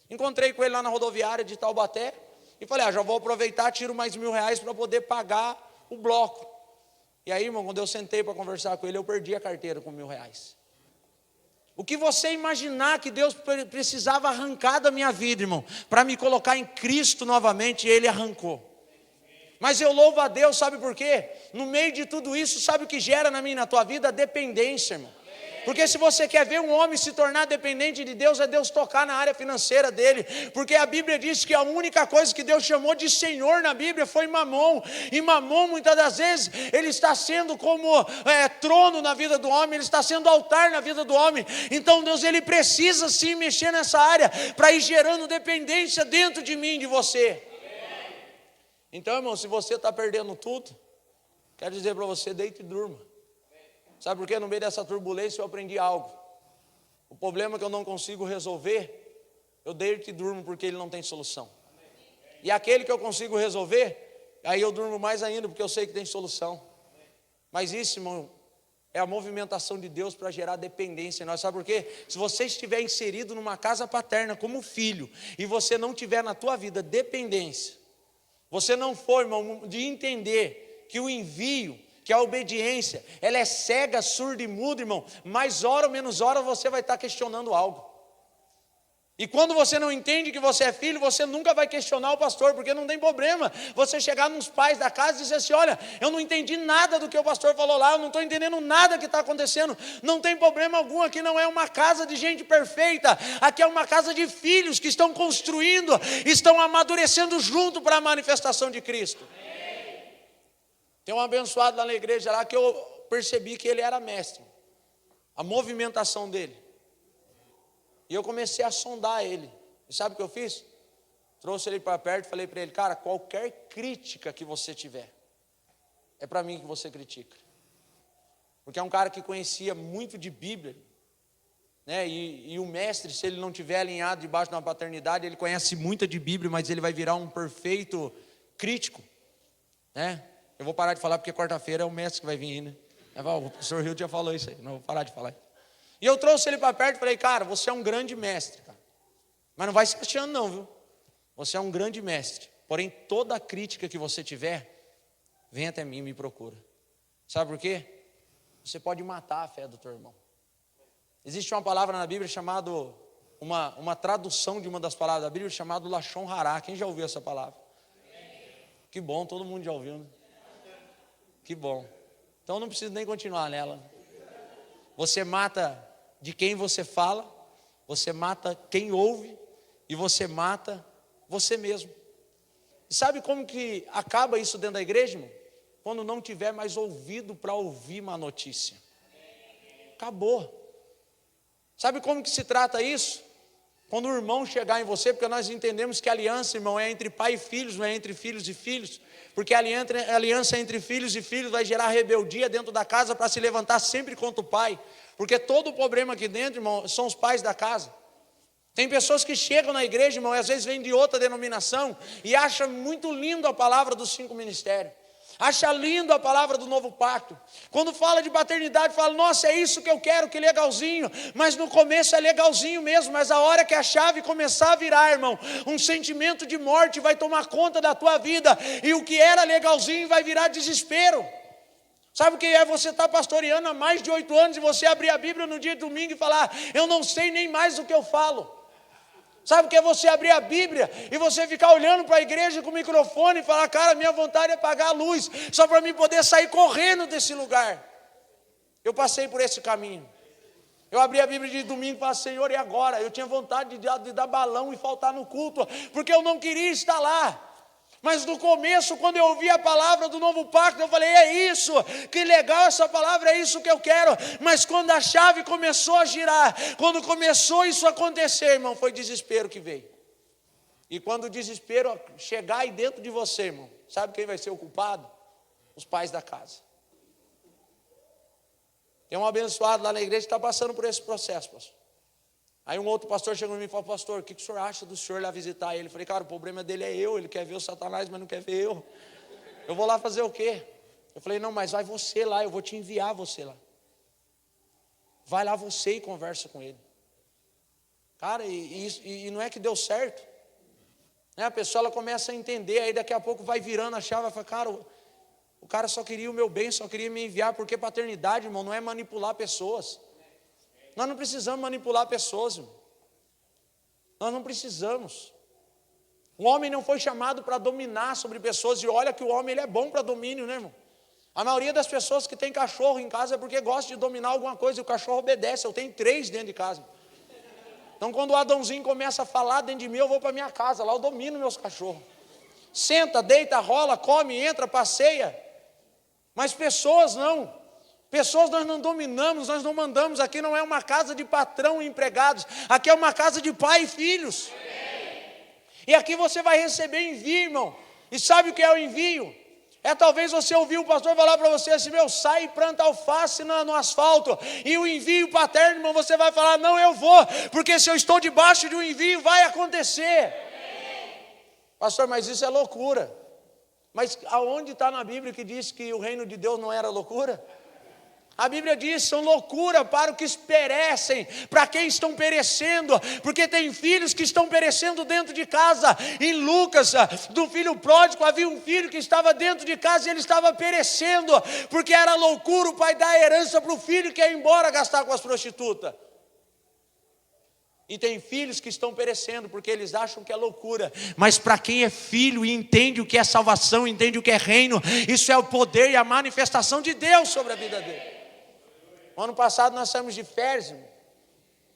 Speaker 3: Encontrei com ele lá na rodoviária de Taubaté, e falei, já vou aproveitar, tiro mais R$1.000 para poder pagar o bloco. E aí, irmão, quando eu sentei para conversar com ele, eu perdi a carteira com R$1.000. O que você imaginar que Deus precisava arrancar da minha vida, irmão, para me colocar em Cristo novamente, Ele arrancou. Mas eu louvo a Deus, sabe por quê? No meio de tudo isso, sabe o que gera na minha e na tua vida? Dependência, irmão. Porque se você quer ver um homem se tornar dependente de Deus, é Deus tocar na área financeira dele. Porque a Bíblia diz que a única coisa que Deus chamou de Senhor na Bíblia foi Mamon. E Mamon, muitas das vezes, ele está sendo como trono na vida do homem, ele está sendo altar na vida do homem. Então Deus, ele precisa sim mexer nessa área, para ir gerando dependência dentro de mim, de você. Então, irmão, se você está perdendo tudo, quero dizer para você, deite e durma. Sabe por quê? No meio dessa turbulência eu aprendi algo. O problema que eu não consigo resolver, eu deito e durmo porque ele não tem solução. E aquele que eu consigo resolver, aí eu durmo mais ainda porque eu sei que tem solução. Mas isso, irmão, é a movimentação de Deus para gerar dependência em nós. Sabe por quê? Se você estiver inserido numa casa paterna como filho, e você não tiver na tua vida dependência, você não for, irmão, de entender que o envio, que a obediência, ela é cega, surda e muda, irmão, mais hora ou menos hora você vai estar questionando algo. E quando você não entende que você é filho, você nunca vai questionar o pastor, porque não tem problema você chegar nos pais da casa e dizer assim, olha, eu não entendi nada do que o pastor falou lá, eu não estou entendendo nada que está acontecendo, não tem problema algum, aqui não é uma casa de gente perfeita, aqui é uma casa de filhos que estão construindo, estão amadurecendo junto para a manifestação de Cristo. Tem um abençoado lá na igreja lá que eu percebi que ele era mestre, a movimentação dele. E eu comecei a sondar ele. E sabe o que eu fiz? Trouxe ele para perto e falei para ele, cara, qualquer crítica que você tiver, é para mim que você critica. Porque é um cara que conhecia muito de Bíblia, né? E o mestre, se ele não tiver alinhado debaixo de uma paternidade, ele conhece muito de Bíblia, mas ele vai virar um perfeito crítico, né? Eu vou parar de falar porque quarta-feira é o mestre que vai vir, né? O professor Rio já falou isso aí, não vou parar de falar. E eu trouxe ele para perto e falei, cara, você é um grande mestre, cara. Mas não vai se achando não, viu? Você é um grande mestre. Porém, toda a crítica que você tiver, vem até mim e me procura. Sabe por quê? Você pode matar a fé do teu irmão. Existe uma palavra na Bíblia chamada, uma tradução de uma das palavras da Bíblia chamada Lashon Hará. Quem já ouviu essa palavra? Que bom, todo mundo já ouviu, né? Que bom. Então não preciso nem continuar nela. Você mata de quem você fala, você mata quem ouve e você mata você mesmo. E sabe como que acaba isso dentro da igreja, irmão? Quando não tiver mais ouvido para ouvir uma notícia. Acabou. Sabe como que se trata isso? Quando o irmão chegar em você, porque nós entendemos que a aliança, irmão, é entre pai e filhos, não é entre filhos e filhos. Porque a aliança entre filhos e filhos vai gerar rebeldia dentro da casa para se levantar sempre contra o pai. Porque todo o problema aqui dentro, irmão, são os pais da casa. Tem pessoas que chegam na igreja, irmão, e às vezes vêm de outra denominação e acham muito lindo a palavra dos 5 ministérios. Acha lindo a palavra do novo pacto. Quando fala de paternidade, fala, nossa, é isso que eu quero, que legalzinho. Mas no começo é legalzinho mesmo, mas a hora que a chave começar a virar, irmão, um sentimento de morte vai tomar conta da tua vida, e o que era legalzinho vai virar desespero. Sabe o que é você estar pastoreando há mais de 8 anos e você abrir a Bíblia no dia de domingo e falar, eu não sei nem mais o que eu falo. Sabe o que é você abrir a Bíblia e você ficar olhando para a igreja com o microfone e falar, cara, minha vontade é apagar a luz, só para mim poder sair correndo desse lugar. Eu passei por esse caminho. Eu abri a Bíblia de domingo e falei, Senhor, e agora? Eu tinha vontade de dar balão e faltar no culto, porque eu não queria estar lá. Mas no começo, quando eu ouvi a palavra do novo pacto, eu falei, é isso, que legal essa palavra, é isso que eu quero. Mas quando a chave começou a girar, quando começou isso a acontecer, irmão, foi desespero que veio. E quando o desespero chegar aí dentro de você, irmão, sabe quem vai ser o culpado? Os pais da casa. Tem um abençoado lá na igreja que está passando por esse processo, pastor. Aí um outro pastor chegou em mim e falou, pastor, o que o senhor acha do senhor lá visitar ele? Eu falei, cara, o problema dele é eu, ele quer ver o Satanás, mas não quer ver eu. Eu vou lá fazer o quê? Eu falei, não, mas vai você lá, eu vou te enviar você lá. Vai lá você e conversa com ele. Cara, e não é que deu certo. A pessoa ela começa a entender, aí daqui a pouco vai virando a chave, vai falar, cara, o cara só queria o meu bem, só queria me enviar, porque paternidade, irmão, não é manipular pessoas. Nós não precisamos manipular pessoas, irmão. Nós não precisamos. O homem não foi chamado para dominar sobre pessoas, e olha que o homem ele é bom para domínio, né, irmão? A maioria das pessoas que tem cachorro em casa é porque gosta de dominar alguma coisa, e o cachorro obedece. Eu tenho 3 dentro de casa. Então quando o Adãozinho começa a falar dentro de mim, eu vou para minha casa, lá eu domino meus cachorros. Senta, deita, rola, come, entra, passeia. Mas pessoas não. Pessoas nós não dominamos, nós não mandamos. Aqui não é uma casa de patrão e empregados. Aqui é uma casa de pai e filhos. E aqui você vai receber envio, irmão. E sabe o que é o envio? É talvez você ouvir o pastor falar para você assim, meu, sai e planta alface no asfalto. E o envio paterno, irmão, você vai falar, não, eu vou. Porque se eu estou debaixo de um envio, vai acontecer. Pastor, mas isso é loucura. Mas aonde está na Bíblia que diz que o reino de Deus não era loucura? A Bíblia diz, são loucura para os que perecem, para quem estão perecendo, porque tem filhos que estão perecendo dentro de casa. Em Lucas, do filho pródigo, havia um filho que estava dentro de casa e ele estava perecendo, porque era loucura o pai dar a herança para o filho que ia embora gastar com as prostitutas. E tem filhos que estão perecendo porque eles acham que é loucura. Mas para quem é filho e entende o que é salvação, entende o que é reino, isso é o poder e a manifestação de Deus sobre a vida dele. Ano passado nós saímos de férias,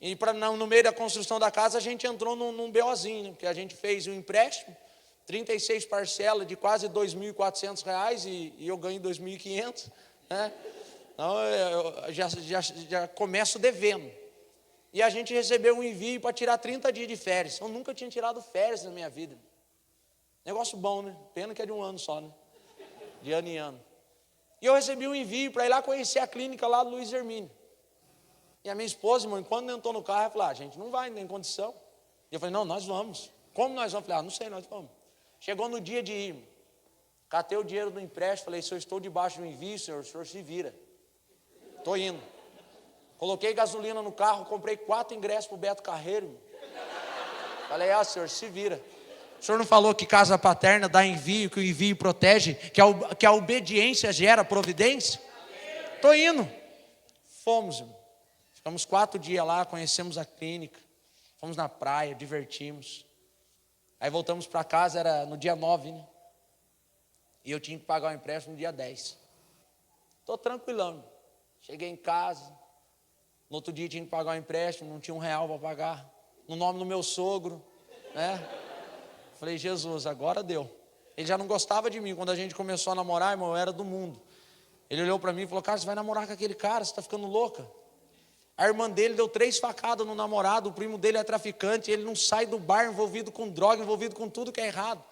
Speaker 3: irmão, e no meio da construção da casa a gente entrou num BOzinho, porque a gente fez um empréstimo, 36 parcelas de quase R$ 2.400 e eu ganho 2.500, né? Então eu já começo devendo. E a gente recebeu um envio para tirar 30 dias de férias. Eu nunca tinha tirado férias na minha vida. Negócio bom, né? Pena que é de um ano só, né? De ano em ano. E eu recebi um envio para ir lá conhecer a clínica lá do Luiz Hermínio. E a minha esposa, irmão, quando entrou no carro, ela falou, a gente não vai, não tem condição. E eu falei, não, nós vamos. Como nós vamos? Eu falei, não sei, nós vamos. Chegou no dia de ir, irmão. Catei o dinheiro do empréstimo, falei, se eu estou debaixo do envio, senhor, o senhor se vira. Estou indo. Coloquei gasolina no carro, comprei 4 ingressos para o Beto Carreiro, irmão. Falei, senhor, se vira. O senhor não falou que casa paterna dá envio, que o envio protege, que a obediência gera providência? Estou indo. Fomos, irmão. Ficamos 4 dias lá, conhecemos a clínica, fomos na praia, divertimos. Aí voltamos para casa, era no dia 9, né? E eu tinha que pagar o empréstimo no dia 10. Estou tranquilão, irmão. Cheguei em casa, no outro dia tinha que pagar o empréstimo, não tinha R$1 para pagar, no nome do meu sogro, né? Falei, Jesus, agora deu. Ele já não gostava de mim. Quando a gente começou a namorar, irmão, eu era do mundo. Ele olhou para mim e falou, cara, você vai namorar com aquele cara, você está ficando louca. A irmã dele deu 3 facadas no namorado, o primo dele é traficante, ele não sai do bar envolvido com droga, envolvido com tudo que é errado.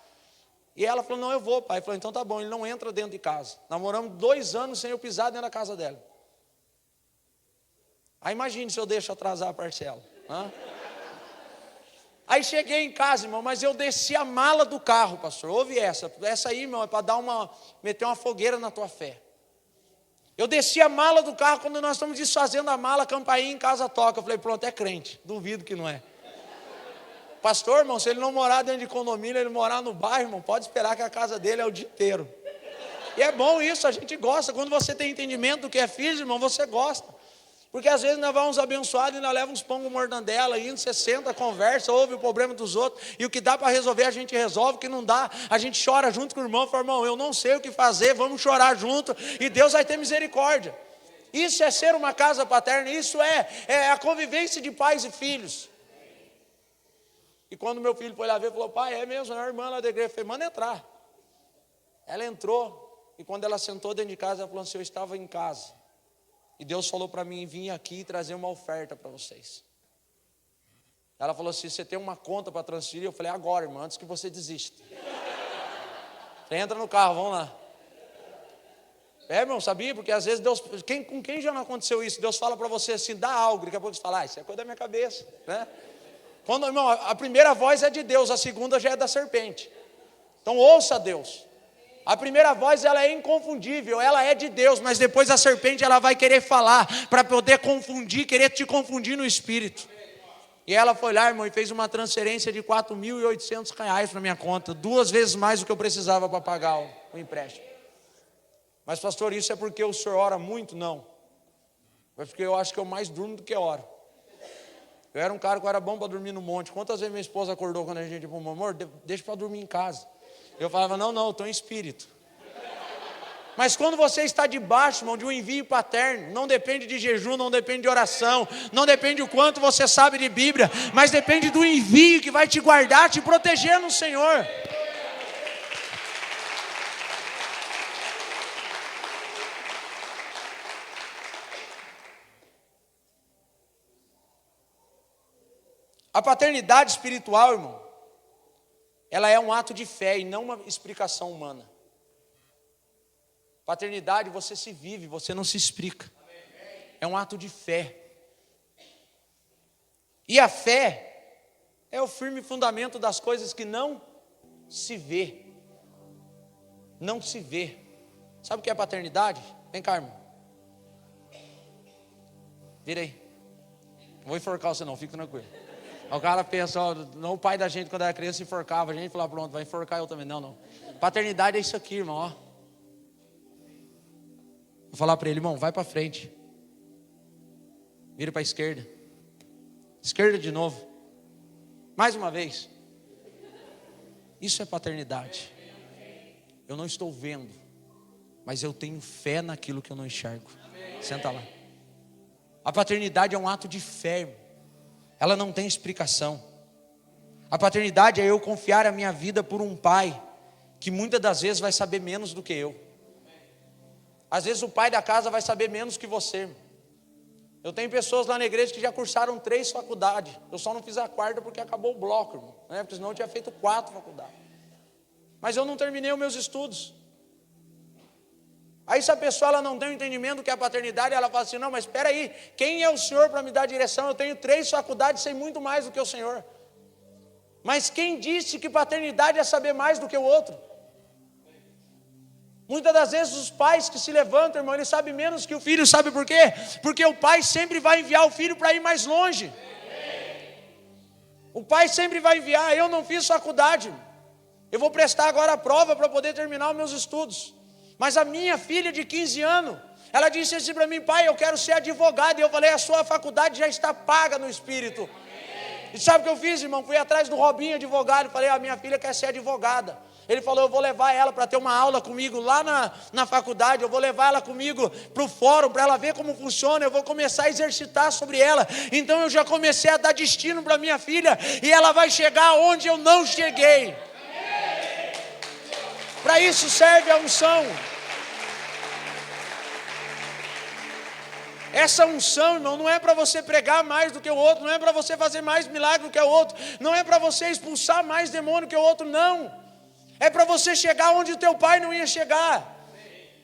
Speaker 3: E ela falou, não, eu vou, pai. Ele falou, então tá bom, ele não entra dentro de casa. Namoramos 2 anos sem eu pisar dentro da casa dela. Aí imagine se eu deixo atrasar a parcela. Aí cheguei em casa, irmão, mas eu desci a mala do carro, pastor. Ouve essa aí, irmão, é para meter uma fogueira na tua fé. Eu desci a mala do carro, quando nós estamos desfazendo a mala, a campainha em casa toca. Eu falei, pronto, é crente. Duvido que não é. Pastor, irmão, se ele não morar dentro de condomínio, ele morar no bairro, irmão, pode esperar que a casa dele é o dia inteiro. E é bom isso, a gente gosta. Quando você tem entendimento do que é filho, irmão, você gosta. Porque às vezes nós vamos abençoados e nós levamos uns pão com mortandela, indo, você senta, conversa, ouve o problema dos outros, e o que dá para resolver a gente resolve, o que não dá, a gente chora junto com o irmão, fala, irmão, eu não sei o que fazer, vamos chorar junto, e Deus vai ter misericórdia. Isso é ser uma casa paterna, isso é a convivência de pais e filhos. E quando meu filho foi lá ver, falou, pai, é mesmo, é a irmã lá da igreja, eu falei, manda entrar. Ela entrou, e quando ela sentou dentro de casa, ela falou assim, eu estava em casa. E Deus falou para mim, vim aqui trazer uma oferta para vocês. Ela falou assim, você tem uma conta para transferir? Eu falei, agora, irmã, antes que você desista. Você entra no carro, vamos lá. Irmão, sabia? Porque às vezes Deus, com quem já não aconteceu isso? Deus fala para você assim, dá algo, daqui a pouco você fala, isso é coisa da minha cabeça, né? Quando, irmão, a primeira voz é de Deus, a segunda já é da serpente. Então ouça Deus. A primeira voz, ela é inconfundível, ela é de Deus, mas depois a serpente, ela vai querer falar, para poder confundir, querer te confundir no espírito. E ela foi lá, irmão, e fez uma transferência de R$4.800 para minha conta, 2 vezes mais do que eu precisava para pagar o empréstimo. Mas pastor, isso é porque o senhor ora muito? Não. É porque eu acho que eu mais durmo do que oro. Eu era um cara que era bom para dormir no monte. Quantas vezes minha esposa acordou quando a gente ia para o amor, deixa para dormir em casa. Eu falava, não, eu estou em espírito. Mas quando você está debaixo, irmão, de um envio paterno, não depende de jejum, não depende de oração, não depende do quanto você sabe de Bíblia, mas depende do envio que vai te guardar, te proteger no Senhor. A paternidade espiritual, irmão, ela é um ato de fé e não uma explicação humana. Paternidade você se vive, você não se explica. É um ato de fé. E a fé é o firme fundamento das coisas que não se vê. Não se vê. Sabe o que é paternidade? Vem cá, irmão. Vira aí. Não vou enforcar você não, fica tranquilo. O cara pensa, não, o pai da gente quando era criança enforcava a gente, falava, pronto, vai enforcar eu também. Não. Paternidade é isso aqui, irmão, ó. Vou falar para ele, irmão, vai para frente. Vira para a esquerda. Esquerda de novo. Mais uma vez. Isso é paternidade. Eu não estou vendo, mas eu tenho fé naquilo que eu não enxergo. Senta lá. A paternidade é um ato de fé, irmão. Ela não tem explicação. A paternidade é eu confiar a minha vida por um pai que muitas das vezes vai saber menos do que eu. Às vezes o pai da casa vai saber menos que você. Eu tenho pessoas lá na igreja que já cursaram 3 faculdades. Eu só não fiz a 4ª porque acabou o bloco, irmão, né? Porque senão eu tinha feito 4 faculdades. Mas eu não terminei os meus estudos. Aí se a pessoa ela não tem o entendimento do que é a paternidade, ela fala assim, não, mas espera aí, quem é o Senhor para me dar direção? Eu tenho 3 faculdades, sei muito mais do que o Senhor. Mas quem disse que paternidade é saber mais do que o outro? Muitas das vezes os pais que se levantam, irmão, eles sabem menos que o filho, sabe por quê? Porque o pai sempre vai enviar o filho para ir mais longe. O pai sempre vai enviar, eu não fiz faculdade, eu vou prestar agora a prova para poder terminar os meus estudos. Mas a minha filha de 15 anos, ela disse assim para mim, pai, eu quero ser advogada. E eu falei, a sua faculdade já está paga no Espírito. E sabe o que eu fiz, irmão? Fui atrás do Robinho, advogado, e falei, a minha filha quer ser advogada. Ele falou, eu vou levar ela para ter uma aula comigo lá na faculdade, eu vou levar ela comigo para o fórum, para ela ver como funciona, eu vou começar a exercitar sobre ela. Então eu já comecei a dar destino para minha filha, e ela vai chegar onde eu não cheguei. Para isso serve a unção. Essa unção, irmão, não é para você pregar mais do que o outro, não é para você fazer mais milagre do que o outro, não é para você expulsar mais demônio que o outro, não. É para você chegar onde o teu pai não ia chegar.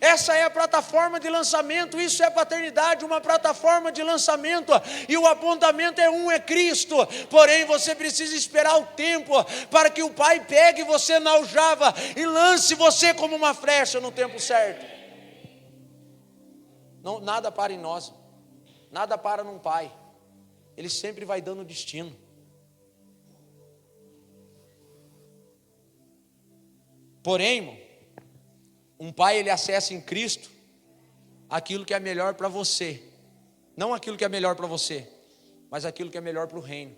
Speaker 3: Essa é a plataforma de lançamento, isso é paternidade, uma plataforma de lançamento, e o apontamento é Cristo. Porém você precisa esperar o tempo para que o pai pegue você na aljava e lance você como uma flecha no tempo certo. Não, nada para em nós, nada para num pai, ele sempre vai dando destino. Porém, irmão, um pai ele acessa em Cristo aquilo que é melhor para você Não aquilo que é melhor para você, mas aquilo que é melhor para o reino.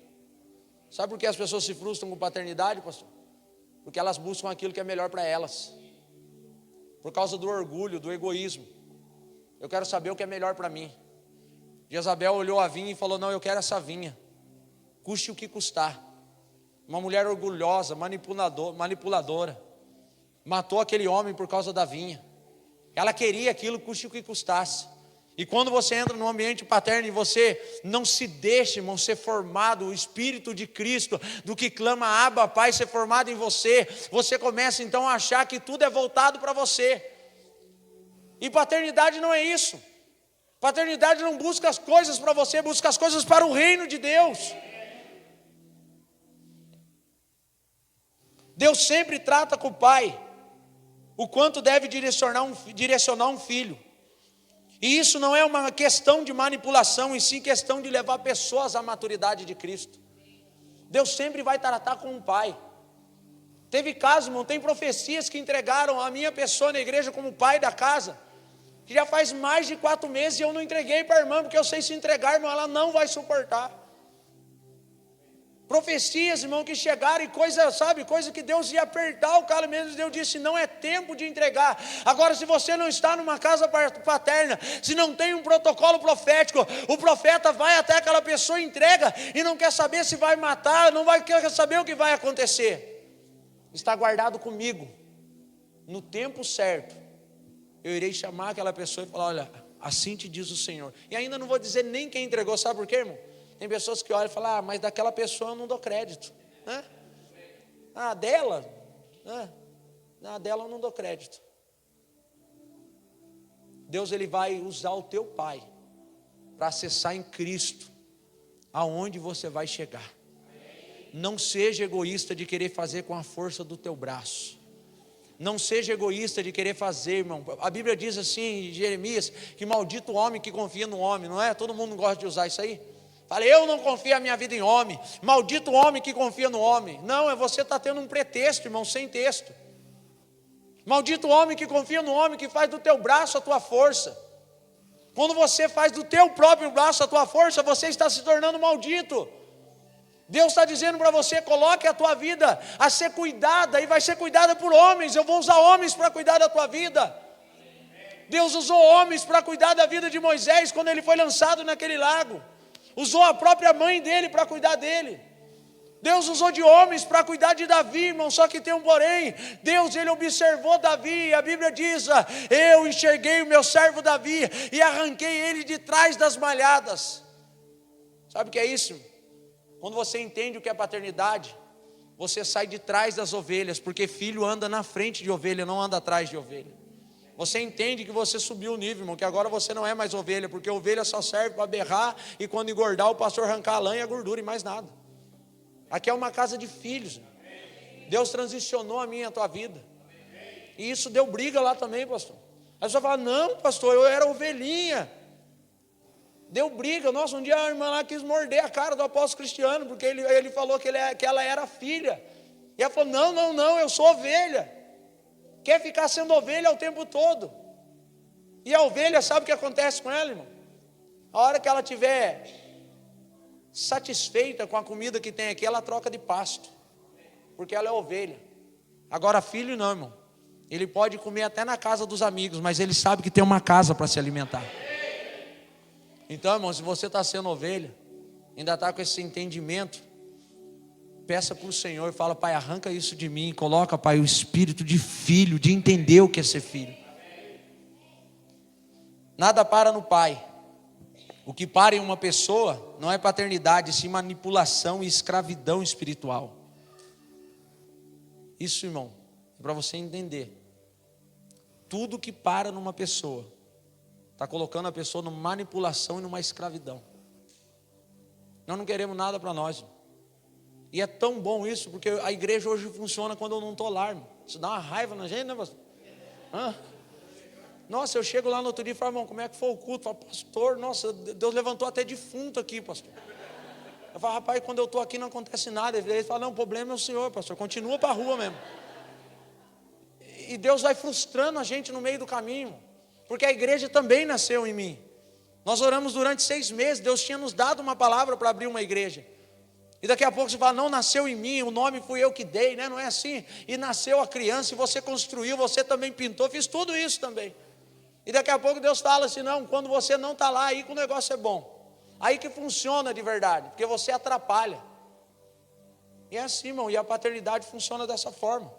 Speaker 3: Sabe por que as pessoas se frustram com paternidade, pastor? Porque elas buscam aquilo que é melhor para elas. Por causa do orgulho, do egoísmo. Eu quero saber o que é melhor para mim. Jezabel olhou a vinha e falou: não, eu quero essa vinha, custe o que custar. Uma mulher orgulhosa, manipuladora, matou aquele homem por causa da vinha. Ela queria aquilo, custe o que custasse. E quando você entra no ambiente paterno e você não se deixa, irmão, ser formado, o Espírito de Cristo, do que clama Abba, Pai, ser formado em você, você começa então a achar que tudo é voltado para você. E paternidade não é isso. Paternidade não busca as coisas para você, busca as coisas para o reino de Deus. Deus sempre trata com o pai o quanto deve direcionar um filho. E isso não é uma questão de manipulação, e sim questão de levar pessoas à maturidade de Cristo. Deus sempre vai tratar com um pai. Teve casos, irmão, tem profecias que entregaram a minha pessoa na igreja como pai da casa, que já faz mais de 4 meses e eu não entreguei para a irmã, porque eu sei se entregar, irmão, ela não vai suportar. Profecias, irmão, que chegaram e coisa que Deus ia apertar o calo mesmo. Deus disse: não é tempo de entregar. Agora, se você não está numa casa paterna, se não tem um protocolo profético, o profeta vai até aquela pessoa, entrega, e não quer saber se vai matar, quer saber o que vai acontecer. Está guardado comigo. No tempo certo, eu irei chamar aquela pessoa e falar: olha, assim te diz o Senhor. E ainda não vou dizer nem quem entregou, sabe por quê, irmão? Tem pessoas que olham e falam: mas daquela pessoa eu não dou crédito. Dela eu não dou crédito. Deus, ele vai usar o teu pai para acessar em Cristo aonde você vai chegar. Não seja egoísta de querer fazer com a força do teu braço. Não seja egoísta de querer fazer, irmão. A Bíblia diz assim em Jeremias, que maldito o homem que confia no homem, não é? Todo mundo gosta de usar isso aí. Falei: eu não confio a minha vida em homem. Maldito o homem que confia no homem. Não, você está tendo um pretexto, irmão, sem texto. Maldito o homem que confia no homem, que faz do teu braço a tua força. Quando você faz do teu próprio braço a tua força, você está se tornando maldito. Deus está dizendo para você: coloque a tua vida a ser cuidada, e vai ser cuidada por homens. Eu vou usar homens para cuidar da tua vida. Deus usou homens para cuidar da vida de Moisés quando ele foi lançado naquele lago. Usou a própria mãe dele para cuidar dele. Deus usou de homens para cuidar de Davi, irmão. Só que tem um porém. Deus, ele observou Davi, e a Bíblia diz: eu enxerguei o meu servo Davi e arranquei ele de trás das malhadas. Sabe o que é isso? Quando você entende o que é paternidade, você sai de trás das ovelhas, porque filho anda na frente de ovelha, não anda atrás de ovelha. Você entende que você subiu o nível, irmão, que agora você não é mais ovelha, porque ovelha só serve para berrar, e quando engordar o pastor arrancar a lã e a gordura e mais nada. Aqui é uma casa de filhos. Deus transicionou a minha e a tua vida. E isso deu briga lá também, pastor. Aí você fala: não, pastor, eu era ovelhinha. Deu briga. Nossa, um dia a irmã lá quis morder a cara do apóstolo Cristiano, porque ele falou que ela era filha. E ela falou: não, eu sou ovelha. Quer ficar sendo ovelha o tempo todo. E a ovelha, sabe o que acontece com ela, irmão? A hora que ela estiver satisfeita com a comida que tem aqui, ela troca de pasto, porque ela é ovelha. Agora filho não, irmão. Ele pode comer até na casa dos amigos, mas ele sabe que tem uma casa para se alimentar. Então, irmão, se você está sendo ovelha, ainda está com esse entendimento, peça para o Senhor e fala: pai, arranca isso de mim. Coloca, pai, o espírito de filho, de entender o que é ser filho. Nada para no pai. O que para em uma pessoa não é paternidade, sim manipulação e escravidão espiritual. Isso, irmão, é para você entender. Tudo que para numa pessoa está colocando a pessoa numa manipulação e numa escravidão. Nós não queremos nada para nós, irmão. E é tão bom isso, porque a igreja hoje funciona quando eu não estou lá, irmão. Isso dá uma raiva na gente, né, pastor? Nossa, eu chego lá no outro dia e falo: irmão, como é que foi o culto? Eu falo: pastor, nossa, Deus levantou até defunto aqui, pastor. Eu falo: rapaz, quando eu estou aqui não acontece nada. Ele fala: não, o problema é o senhor, pastor, continua para a rua mesmo. E Deus vai frustrando a gente no meio do caminho, porque a igreja também nasceu em mim. Nós oramos durante 6 meses, Deus tinha nos dado uma palavra para abrir uma igreja. E daqui a pouco você fala, não, nasceu em mim, o nome fui eu que dei, né? Não é assim. E nasceu a criança, e você construiu, você também pintou, fiz tudo isso também. E daqui a pouco Deus fala assim, não, quando você não está lá, aí que o negócio é bom. Aí que funciona de verdade, porque você atrapalha. E é assim, irmão, e a paternidade funciona dessa forma.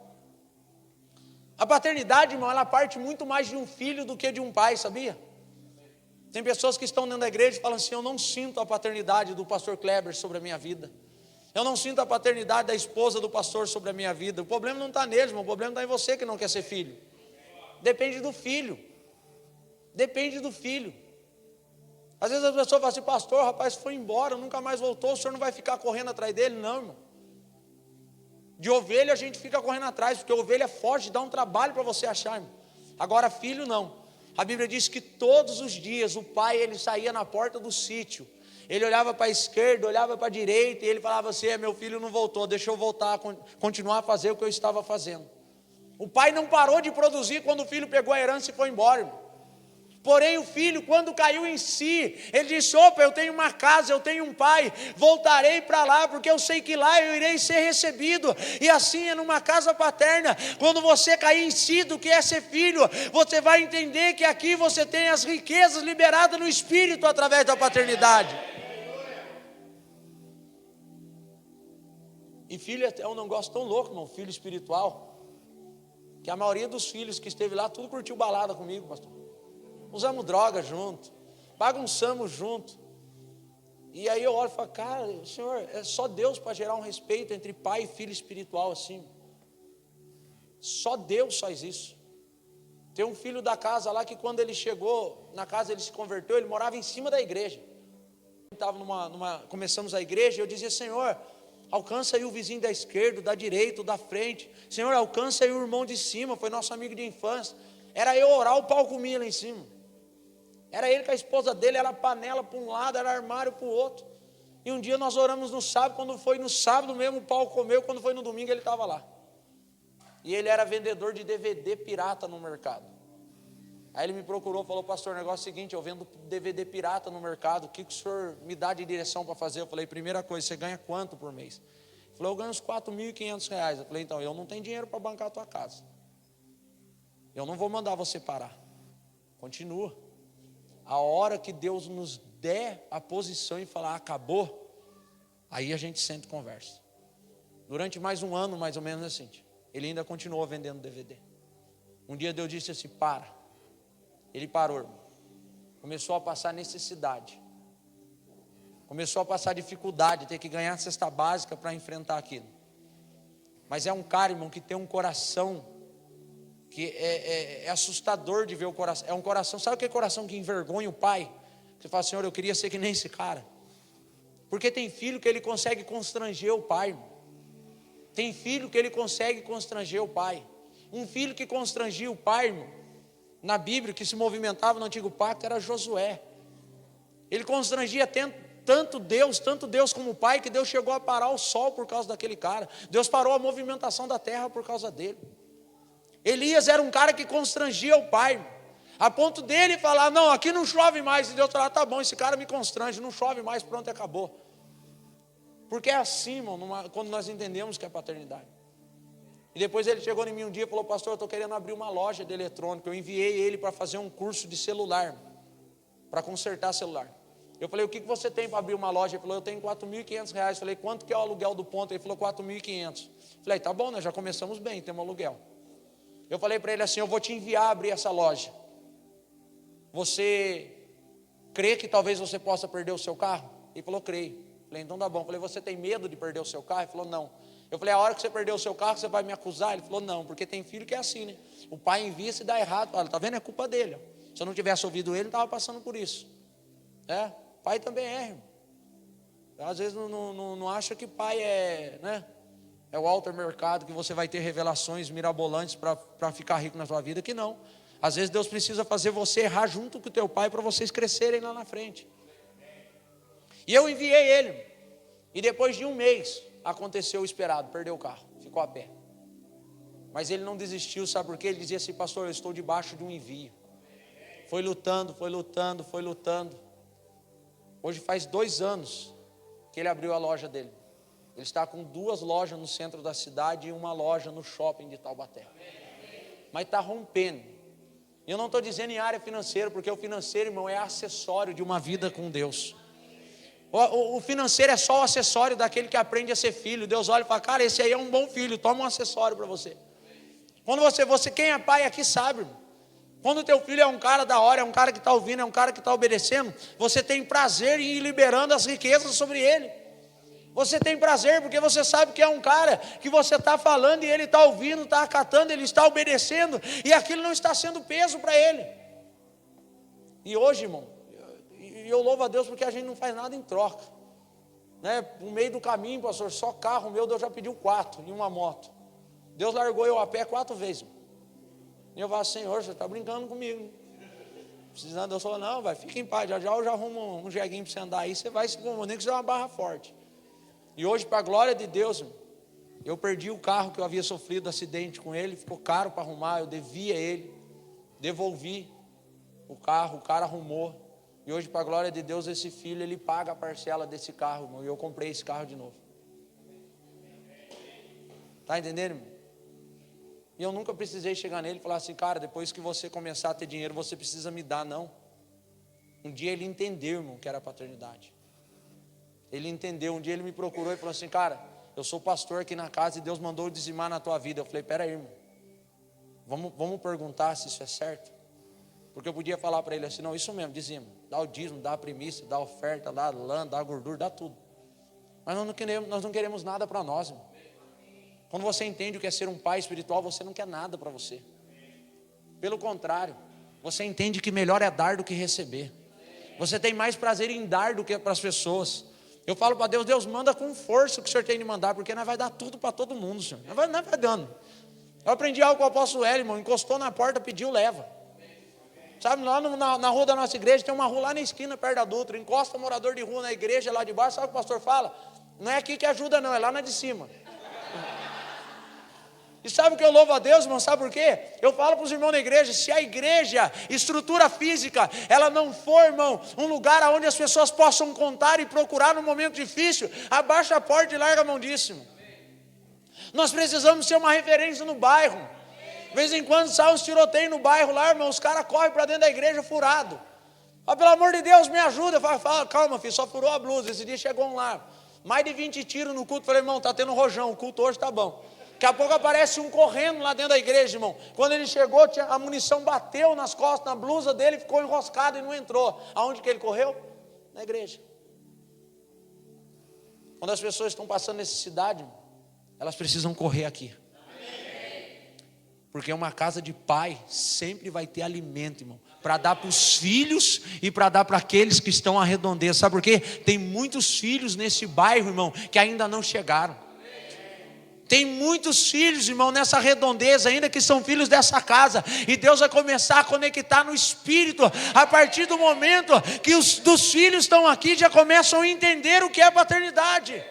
Speaker 3: A paternidade, irmão, ela parte muito mais de um filho do que de um pai, sabia? Tem pessoas que estão dentro da igreja e falam assim, eu não sinto a paternidade do pastor Kleber sobre a minha vida. Eu não sinto a paternidade da esposa do pastor sobre a minha vida. O problema não está neles, irmão, o problema está em você que não quer ser filho. Depende do filho. Depende do filho. Às vezes as pessoas falam assim, pastor, o rapaz foi embora, nunca mais voltou, o senhor não vai ficar correndo atrás dele? Não, irmão. De ovelha a gente fica correndo atrás, porque ovelha foge, dá um trabalho para você achar, irmão. Agora filho não. A Bíblia diz que todos os dias o pai, ele saía na porta do sítio. Ele olhava para a esquerda, olhava para a direita, e ele falava assim, meu filho não voltou, deixa eu voltar, continuar a fazer o que eu estava fazendo. O pai não parou de produzir quando o filho pegou a herança e foi embora, irmão. Porém o filho, quando caiu em si, ele disse, opa, eu tenho uma casa, eu tenho um pai, voltarei para lá, porque eu sei que lá eu irei ser recebido. E assim é numa casa paterna. Quando você cair em si do que é ser filho, você vai entender que aqui você tem as riquezas liberadas no Espírito através da paternidade. E filho é um negócio tão louco, irmão, filho espiritual, que a maioria dos filhos que esteve lá, tudo curtiu balada comigo, pastor. Usamos droga junto, bagunçamos junto. E aí eu olho e falo, cara, Senhor, é só Deus para gerar um respeito entre pai e filho espiritual assim. Só Deus faz isso. Tem um filho da casa lá que quando ele chegou na casa, ele se converteu, ele morava em cima da igreja. Começamos a igreja e eu dizia, Senhor, alcança aí o vizinho da esquerda, da direita, da frente. Senhor, alcança aí o irmão de cima, foi nosso amigo de infância. Era eu orar, o pau comia lá em cima. Era ele com a esposa dele, era panela para um lado, era armário para o outro. E um dia nós oramos no sábado, quando foi no sábado mesmo, o pau comeu, quando foi no domingo ele estava lá. E ele era vendedor de DVD pirata no mercado. Aí ele me procurou, falou, pastor, o negócio é o seguinte, eu vendo DVD pirata no mercado, o que o senhor me dá de direção para fazer? Eu falei, primeira coisa, você ganha quanto por mês? Ele falou, eu ganho uns R$4.500. Eu falei, então, eu não tenho dinheiro para bancar a tua casa. Eu não vou mandar você parar. Continua. A hora que Deus nos der a posição e falar, acabou, aí a gente senta e conversa. Durante mais um ano, mais ou menos assim, ele ainda continuou vendendo DVD. Um dia Deus disse assim, para. Ele parou, irmão. Começou a passar necessidade. Começou a passar dificuldade, ter que ganhar a cesta básica para enfrentar aquilo. Mas é um cara, irmão, que tem um coração que é assustador de ver o coração. É um coração, sabe aquele coração que envergonha o pai? Você fala, Senhor, eu queria ser que nem esse cara. Porque tem filho que ele consegue constranger o pai, irmão. Tem filho que ele consegue constranger o pai. Um filho que constrangia o pai, irmão, na Bíblia, que se movimentava no antigo pacto, era Josué. Ele constrangia tanto Deus como o pai, que Deus chegou a parar o sol por causa daquele cara. Deus parou a movimentação da terra por causa dele. Elias era um cara que constrangia o pai, a ponto dele falar, não, aqui não chove mais. E Deus falou, tá bom, esse cara me constrange, não chove mais, pronto, acabou. Porque é assim, irmão, quando nós entendemos que é paternidade. E depois ele chegou em mim um dia e falou, pastor, eu estou querendo abrir uma loja de eletrônica. Eu enviei ele para fazer um curso de celular, para consertar celular. Eu falei, o que você tem para abrir uma loja? Ele falou, eu tenho R$4.500. Eu falei, quanto que é o aluguel do ponto? Ele falou, R$4.500. Falei, tá bom, nós já começamos bem, temos aluguel. Eu falei para ele assim, eu vou te enviar a abrir essa loja. Você crê que talvez você possa perder o seu carro? Ele falou, creio. Eu falei, então tá bom. Eu falei, você tem medo de perder o seu carro? Ele falou, não. Eu falei, a hora que você perder o seu carro, você vai me acusar? Ele falou, não, porque tem filho que é assim, né? O pai envia se dá errado. Fala, tá vendo? É culpa dele. Se eu não tivesse ouvido ele, não estava passando por isso. Pai também é, irmão. Às vezes não acha que pai é, né? É o alto mercado, que você vai ter revelações mirabolantes para ficar rico na sua vida, que não. Às vezes Deus precisa fazer você errar junto com o teu pai para vocês crescerem lá na frente. E eu enviei ele. E depois de um mês, aconteceu o esperado, perdeu o carro, ficou a pé. Mas ele não desistiu, sabe por quê? Ele dizia assim, pastor, eu estou debaixo de um envio. Foi lutando. Hoje faz 2 anos que ele abriu a loja dele. Ele está com 2 lojas no centro da cidade e uma loja no shopping de Taubaté. Mas está rompendo. E eu não estou dizendo em área financeira, porque o financeiro, irmão, é acessório de uma vida com Deus. O financeiro é só o acessório daquele que aprende a ser filho. Deus olha e fala, cara, esse aí é um bom filho, toma um acessório para você. Quando você, quem é pai aqui sabe, irmão. Quando o teu filho é um cara da hora, é um cara que está ouvindo, é um cara que está obedecendo, você tem prazer em ir liberando as riquezas sobre ele. Você tem prazer porque você sabe que é um cara que você está falando e ele está ouvindo, está acatando, ele está obedecendo, e aquilo não está sendo peso para ele. E hoje, irmão, eu louvo a Deus porque a gente não faz nada em troca, né? No meio do caminho, pastor, só carro meu, Deus já pediu 4 e uma moto. Deus largou eu a pé 4 vezes. E eu falo, Senhor, você está brincando comigo. Precisando, Deus falou, não, vai, fica em paz, já eu já arrumo um jeguinho para você andar aí, você vai se incomodar, nem que seja uma barra forte. E hoje, para a glória de Deus, eu perdi o carro que eu havia sofrido acidente com ele, ficou caro para arrumar, eu devia ele, devolvi o carro, o cara arrumou. E hoje, para a glória de Deus, esse filho, ele paga a parcela desse carro, irmão, e eu comprei esse carro de novo. Está entendendo, irmão? E eu nunca precisei chegar nele e falar assim, cara, depois que você começar a ter dinheiro, você precisa me dar, não. Um dia ele entendeu, irmão, que era paternidade. Ele entendeu, um dia ele me procurou e falou assim, cara, eu sou pastor aqui na casa e Deus mandou eu dizimar na tua vida. Eu falei, peraí, irmão, vamos perguntar se isso é certo? Porque eu podia falar para ele assim, não, isso mesmo, dizima, dá o dízimo, dá a primícia, dá a oferta, dá a lã, dá a gordura, dá tudo. Mas nós não queremos nada para nós, irmão. Quando você entende o que é ser um pai espiritual, você não quer nada para você. Pelo contrário, você entende que melhor é dar do que receber. Você tem mais prazer em dar do que para as pessoas. Eu falo para Deus, Deus, manda com força o que o Senhor tem de mandar, porque nós vai dar tudo para todo mundo, Senhor. Nós vai dando. Eu aprendi algo com o apóstolo Hélio, irmão, encostou na porta, pediu, leva. Sabe, lá na rua da nossa igreja, tem uma rua lá na esquina, perto da Dutra, encosta morador de rua na igreja, lá de baixo, sabe o que o pastor fala? Não é aqui que ajuda não, é lá na de cima. E sabe o que eu louvo a Deus, irmão? Sabe por quê? Eu falo para os irmãos da igreja, se a igreja, estrutura física, ela não for, irmão, um lugar onde as pessoas possam contar e procurar no momento difícil, abaixa a porta e larga a mão disso, irmão. Nós precisamos ser uma referência no bairro. De vez em quando sai uns tiroteios no bairro lá, irmão, os caras correm para dentro da igreja furado. Ah, pelo amor de Deus, me ajuda. Eu falo, calma, filho, só furou a blusa. Esse dia chegou um lá, mais de 20 tiros no culto. Falei, irmão, está tendo rojão, o culto hoje está bom. Daqui a pouco aparece um correndo lá dentro da igreja, irmão. Quando ele chegou, a munição bateu nas costas, na blusa dele, ficou enroscado e não entrou. Aonde que ele correu? Na igreja. Quando as pessoas estão passando necessidade, irmão, elas precisam correr aqui. Porque uma casa de pai sempre vai ter alimento, irmão, para dar para os filhos e para dar para aqueles que estão à redondeza. Sabe por quê? Tem muitos filhos nesse bairro, irmão, que ainda não chegaram. Tem muitos filhos, irmão, nessa redondeza ainda que são filhos dessa casa. E Deus vai começar a conectar no Espírito. A partir do momento que dos filhos estão aqui, já começam a entender o que é paternidade.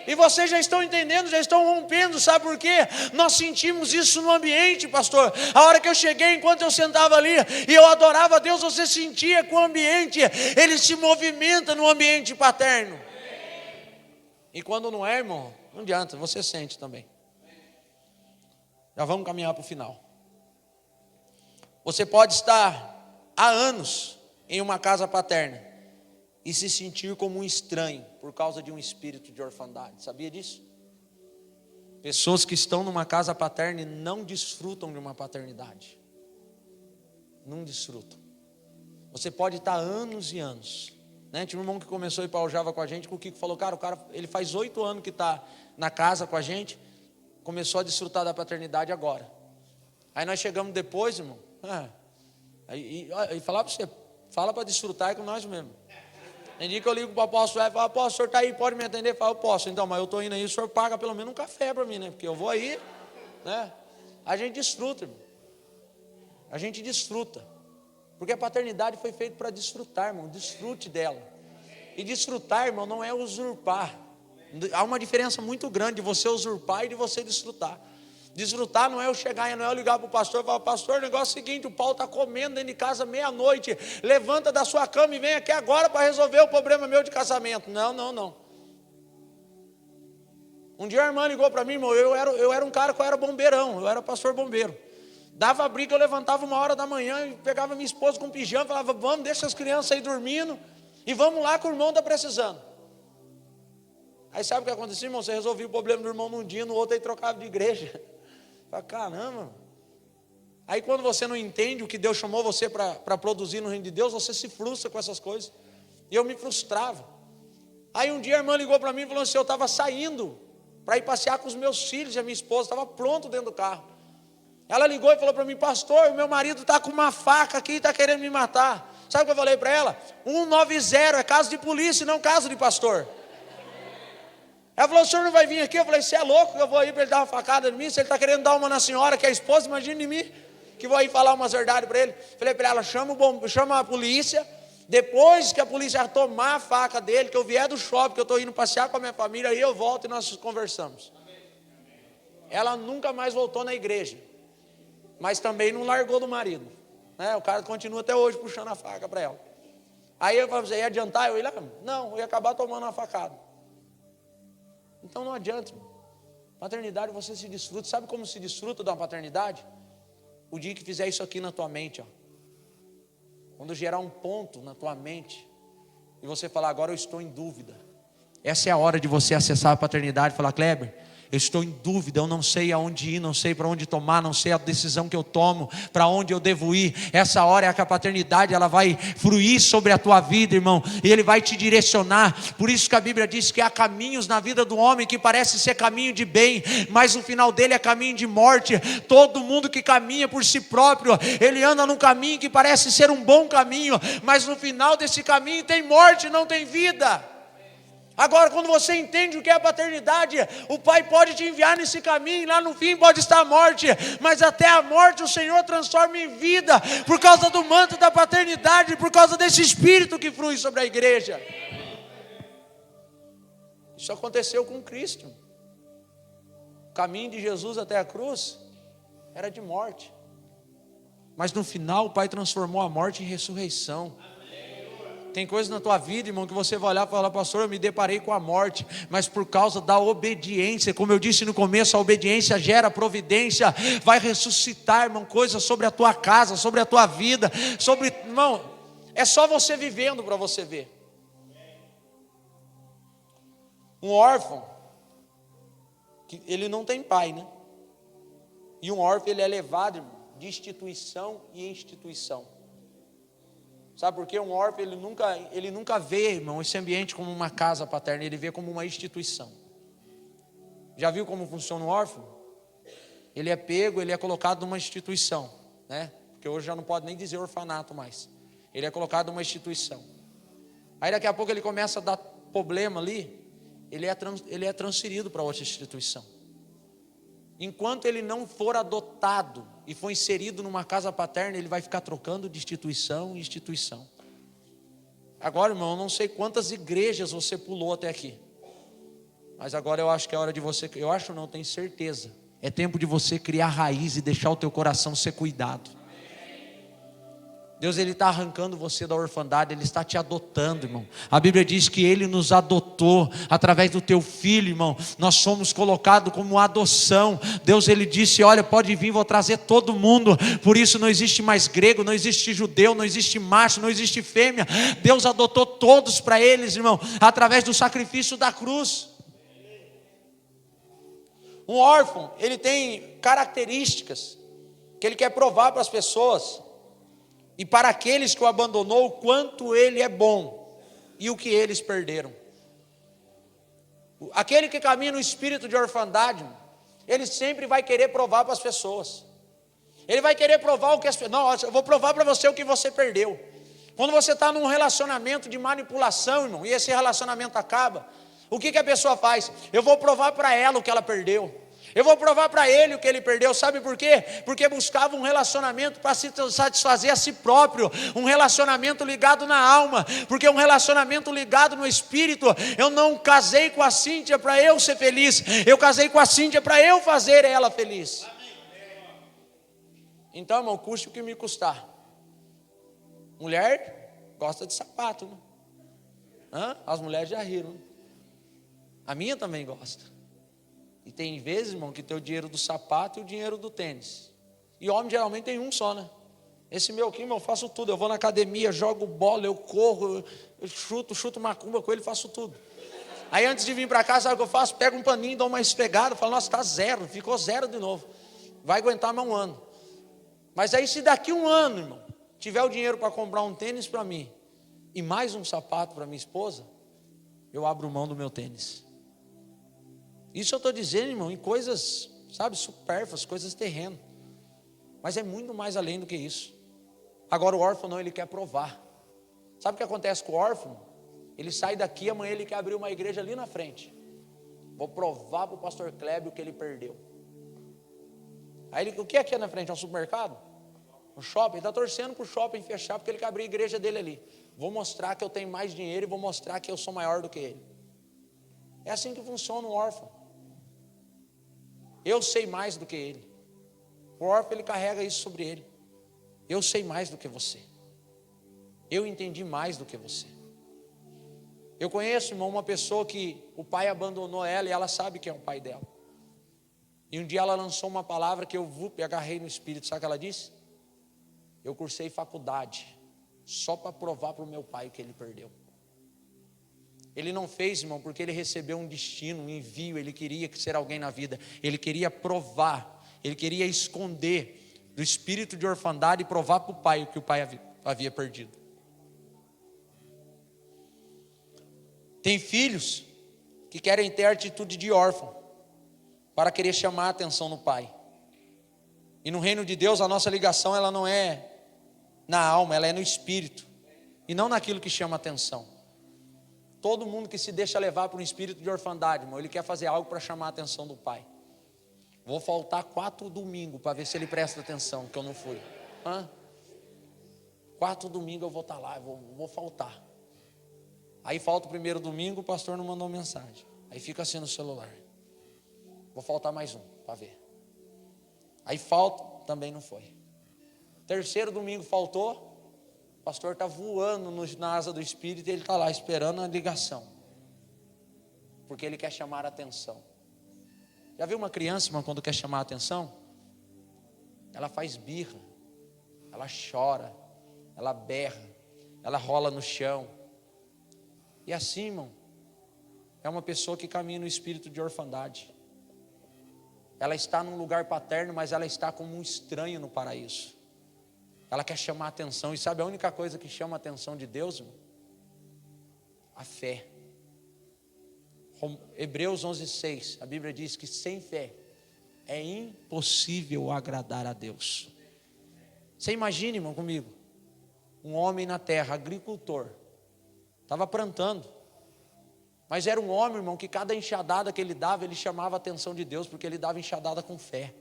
Speaker 3: E vocês já estão entendendo, já estão rompendo, sabe por quê? Nós sentimos isso no ambiente, pastor. A hora que eu cheguei, enquanto eu sentava ali e eu adorava a Deus, você sentia que o ambiente, ele se movimenta no ambiente paterno. E quando não é, irmão, não adianta, você sente também. Já vamos caminhar para o final. Você pode estar há anos em uma casa paterna e se sentir como um estranho por causa de um espírito de orfandade. Sabia disso? Pessoas que estão numa casa paterna e não desfrutam de uma paternidade. Não desfrutam. Você pode estar anos e anos, né? Tinha um irmão que começou a ir para Aljava com a gente, que o Kiko falou, cara, ele faz 8 anos que está na casa com a gente, começou a desfrutar da paternidade agora. Aí nós chegamos depois, irmão, e falar para você, fala para desfrutar com nós mesmo. Tem dia que eu ligo para o apóstolo e falo, apóstolo, o senhor está aí, pode me atender? Fala, eu posso. Então, mas eu estou indo aí, o senhor paga pelo menos um café para mim, né? Porque eu vou aí, né? A gente desfruta, irmão. A gente desfruta. Porque a paternidade foi feita para desfrutar, irmão. Desfrute dela. E desfrutar, irmão, não é usurpar. Há uma diferença muito grande de você usurpar e de você desfrutar. Desfrutar não é eu chegar, não é eu ligar para o pastor e falar: pastor, o negócio é o seguinte, o Paulo está comendo dentro de casa meia-noite, levanta da sua cama e vem aqui agora para resolver o problema meu de casamento. Não. Um dia a irmã ligou para mim, irmão, eu era um cara que eu era bombeirão, eu era pastor bombeiro. Dava briga, eu levantava 1h da manhã e pegava minha esposa com pijama, falava: vamos, deixa as crianças aí dormindo e vamos lá que o irmão está precisando. Aí sabe o que aconteceu, irmão? Você resolvia o problema do irmão num dia, no outro aí trocava de igreja. Fala: caramba. Aí quando você não entende o que Deus chamou você para produzir no reino de Deus, você se frustra com essas coisas. E eu me frustrava. Aí um dia a irmã ligou para mim e falou assim: eu estava saindo para ir passear com os meus filhos e a minha esposa, estava pronto dentro do carro. Ela ligou e falou para mim: pastor, o meu marido está com uma faca aqui e está querendo me matar. Sabe o que eu falei para ela? 190 é caso de polícia, não caso de pastor. Ela falou: o senhor não vai vir aqui? Eu falei: você é louco que eu vou aí para ele dar uma facada em mim? Se ele está querendo dar uma na senhora, que é a esposa, imagine em mim, que vou aí falar umas verdades para ele. Falei para ela: chama a polícia. Depois que a polícia tomar a faca dele, que eu vier do shopping, que eu estou indo passear com a minha família, aí eu volto e nós conversamos. Ela nunca mais voltou na igreja, mas também não largou do marido, né? O cara continua até hoje puxando a faca para ela. Aí eu falei: você ia adiantar? Eu ia: não, eu ia acabar tomando uma facada. Então não adianta, irmão. Paternidade você se desfruta. Sabe como se desfruta de uma paternidade? O dia que fizer isso aqui na tua mente, ó. Quando gerar um ponto na tua mente e você falar: agora eu estou em dúvida. Essa é a hora de você acessar a paternidade e falar: Kleber, eu estou em dúvida, eu não sei aonde ir, não sei para onde tomar, não sei a decisão que eu tomo, para onde eu devo ir. Essa hora é que a paternidade ela vai fruir sobre a tua vida, irmão, e ele vai te direcionar. Por isso que a Bíblia diz que há caminhos na vida do homem que parece ser caminho de bem, mas no final dele é caminho de morte. Todo mundo que caminha por si próprio, ele anda num caminho que parece ser um bom caminho, mas no final desse caminho tem morte, não tem vida. Agora, quando você entende o que é a paternidade, o pai pode te enviar nesse caminho, lá no fim pode estar a morte, mas até a morte o Senhor transforma em vida, por causa do manto da paternidade, por causa desse espírito que flui sobre a igreja. Isso aconteceu com Cristo. O caminho de Jesus até a cruz era de morte, mas no final o Pai transformou a morte em ressurreição. Tem coisas na tua vida, irmão, que você vai olhar e falar: pastor, eu me deparei com a morte, mas por causa da obediência, como eu disse no começo, a obediência gera providência, vai ressuscitar, irmão, coisas sobre a tua casa, sobre a tua vida, irmão, é só você vivendo para você ver. Um órfão, ele não tem pai, né? E um órfão, ele é levado, irmão, de instituição em instituição. Sabe por quê? Um órfão, ele nunca vê, irmão, esse ambiente como uma casa paterna, ele vê como uma instituição. Já viu como funciona um órfão? Ele é pego, ele é colocado numa instituição, né? Porque hoje já não pode nem dizer orfanato mais. Ele é colocado numa instituição. Aí daqui a pouco ele começa a dar problema ali, ele é transferido para outra instituição. Enquanto ele não for adotado e for inserido numa casa paterna, ele vai ficar trocando de instituição em instituição. Agora, irmão, eu não sei quantas igrejas você pulou até aqui, mas agora eu acho que é hora de você, tenho certeza, é tempo de você criar raiz e deixar o teu coração ser cuidado. Deus, Ele está arrancando você da orfandade, Ele está te adotando, irmão. A Bíblia diz que Ele nos adotou através do teu filho, irmão. Nós somos colocados como adoção. Deus, Ele disse: olha, pode vir, vou trazer todo mundo. Por isso não existe mais grego, não existe judeu, não existe macho, não existe fêmea. Deus adotou todos para eles, irmão, através do sacrifício da cruz. Um órfão, ele tem características que ele quer provar para as pessoas e para aqueles que o abandonou, o quanto ele é bom e o que eles perderam. Aquele que caminha no espírito de orfandade, ele sempre vai querer provar para as pessoas. Ele vai querer provar o que as pessoas... Não, eu vou provar para você o que você perdeu. Quando você está num relacionamento de manipulação, irmão, e esse relacionamento acaba, o que a pessoa faz? Eu vou provar para ela o que ela perdeu. Eu vou provar para ele o que ele perdeu, sabe por quê? Porque buscava um relacionamento para se satisfazer a si próprio, um relacionamento ligado na alma, porque um relacionamento ligado no espírito. Eu não casei com a Cíntia para eu ser feliz, eu casei com a Cíntia para eu fazer ela feliz. Então, irmão, custe o que me custar. Mulher gosta de sapato, né? As mulheres já riram. A minha também gosta. E tem vezes, irmão, que tem o dinheiro do sapato e o dinheiro do tênis. E homem geralmente tem um só, né? Esse meu aqui, irmão, eu faço tudo. Eu vou na academia, jogo bola, eu corro, eu chuto macumba com ele, faço tudo. Aí antes de vir para cá, sabe o que eu faço? Pego um paninho, dou uma esfregada, falo, nossa, está zero, ficou zero de novo. Vai aguentar mais um ano. Mas aí se daqui um ano, irmão, tiver o dinheiro para comprar um tênis para mim e mais um sapato para minha esposa, eu abro mão do meu tênis. Isso eu estou dizendo, irmão, em coisas, sabe, supérfluas, coisas terrenas. Mas é muito mais além do que isso. Agora o órfão não, ele quer provar. Sabe o que acontece com o órfão? Ele sai daqui, amanhã ele quer abrir uma igreja ali na frente. Vou provar para o pastor Kleber o que ele perdeu. Aí ele, o que é aqui na frente? É um supermercado? Um shopping? Ele está torcendo para o shopping fechar, porque ele quer abrir a igreja dele ali. Vou mostrar que eu tenho mais dinheiro e vou mostrar que eu sou maior do que ele. É assim que funciona o órfão. Eu sei mais do que ele. O órfão, ele carrega isso sobre ele. Eu sei mais do que você. Eu entendi mais do que você. Eu conheço, irmão, uma pessoa que o pai abandonou ela e ela sabe quem é o pai dela. E um dia ela lançou uma palavra que eu agarrei no espírito. Sabe o que ela disse? Eu cursei faculdade só para provar para o meu pai que ele perdeu. Ele não fez, irmão, porque ele recebeu um destino, um envio. Ele queria ser alguém na vida. Ele queria provar. Ele queria esconder do espírito de orfandade e provar para o pai o que o pai havia perdido. Tem filhos que querem ter a atitude de órfão para querer chamar a atenção do pai. E no reino de Deus a nossa ligação, ela não é na alma, ela é no espírito. E não naquilo que chama a atenção. Todo mundo que se deixa levar por um espírito de orfandade, irmão, ele quer fazer algo para chamar a atenção do pai. Vou faltar 4 domingos para ver se ele presta atenção, que eu não fui. 4 domingos eu vou estar lá, vou faltar. Aí falta o primeiro domingo, o pastor não mandou mensagem. Aí fica assim no celular. Vou faltar mais um para ver. Aí falta, também não foi. Terceiro domingo faltou. O pastor está voando na asa do Espírito e ele está lá esperando a ligação. Porque ele quer chamar a atenção. Já viu uma criança, irmão, quando quer chamar a atenção? Ela faz birra, ela chora, ela berra, ela rola no chão. E assim, irmão, é uma pessoa que caminha no espírito de orfandade. Ela está num lugar paterno, mas ela está como um estranho no paraíso. Ela quer chamar a atenção. E sabe a única coisa que chama a atenção de Deus, irmão? A fé. Hebreus 11:6, a Bíblia diz que sem fé é impossível agradar a Deus. Você imagina, irmão, comigo, um homem na terra, agricultor, estava plantando, mas era um homem, irmão, que cada enxadada que ele dava, ele chamava a atenção de Deus, porque ele dava enxadada com fé.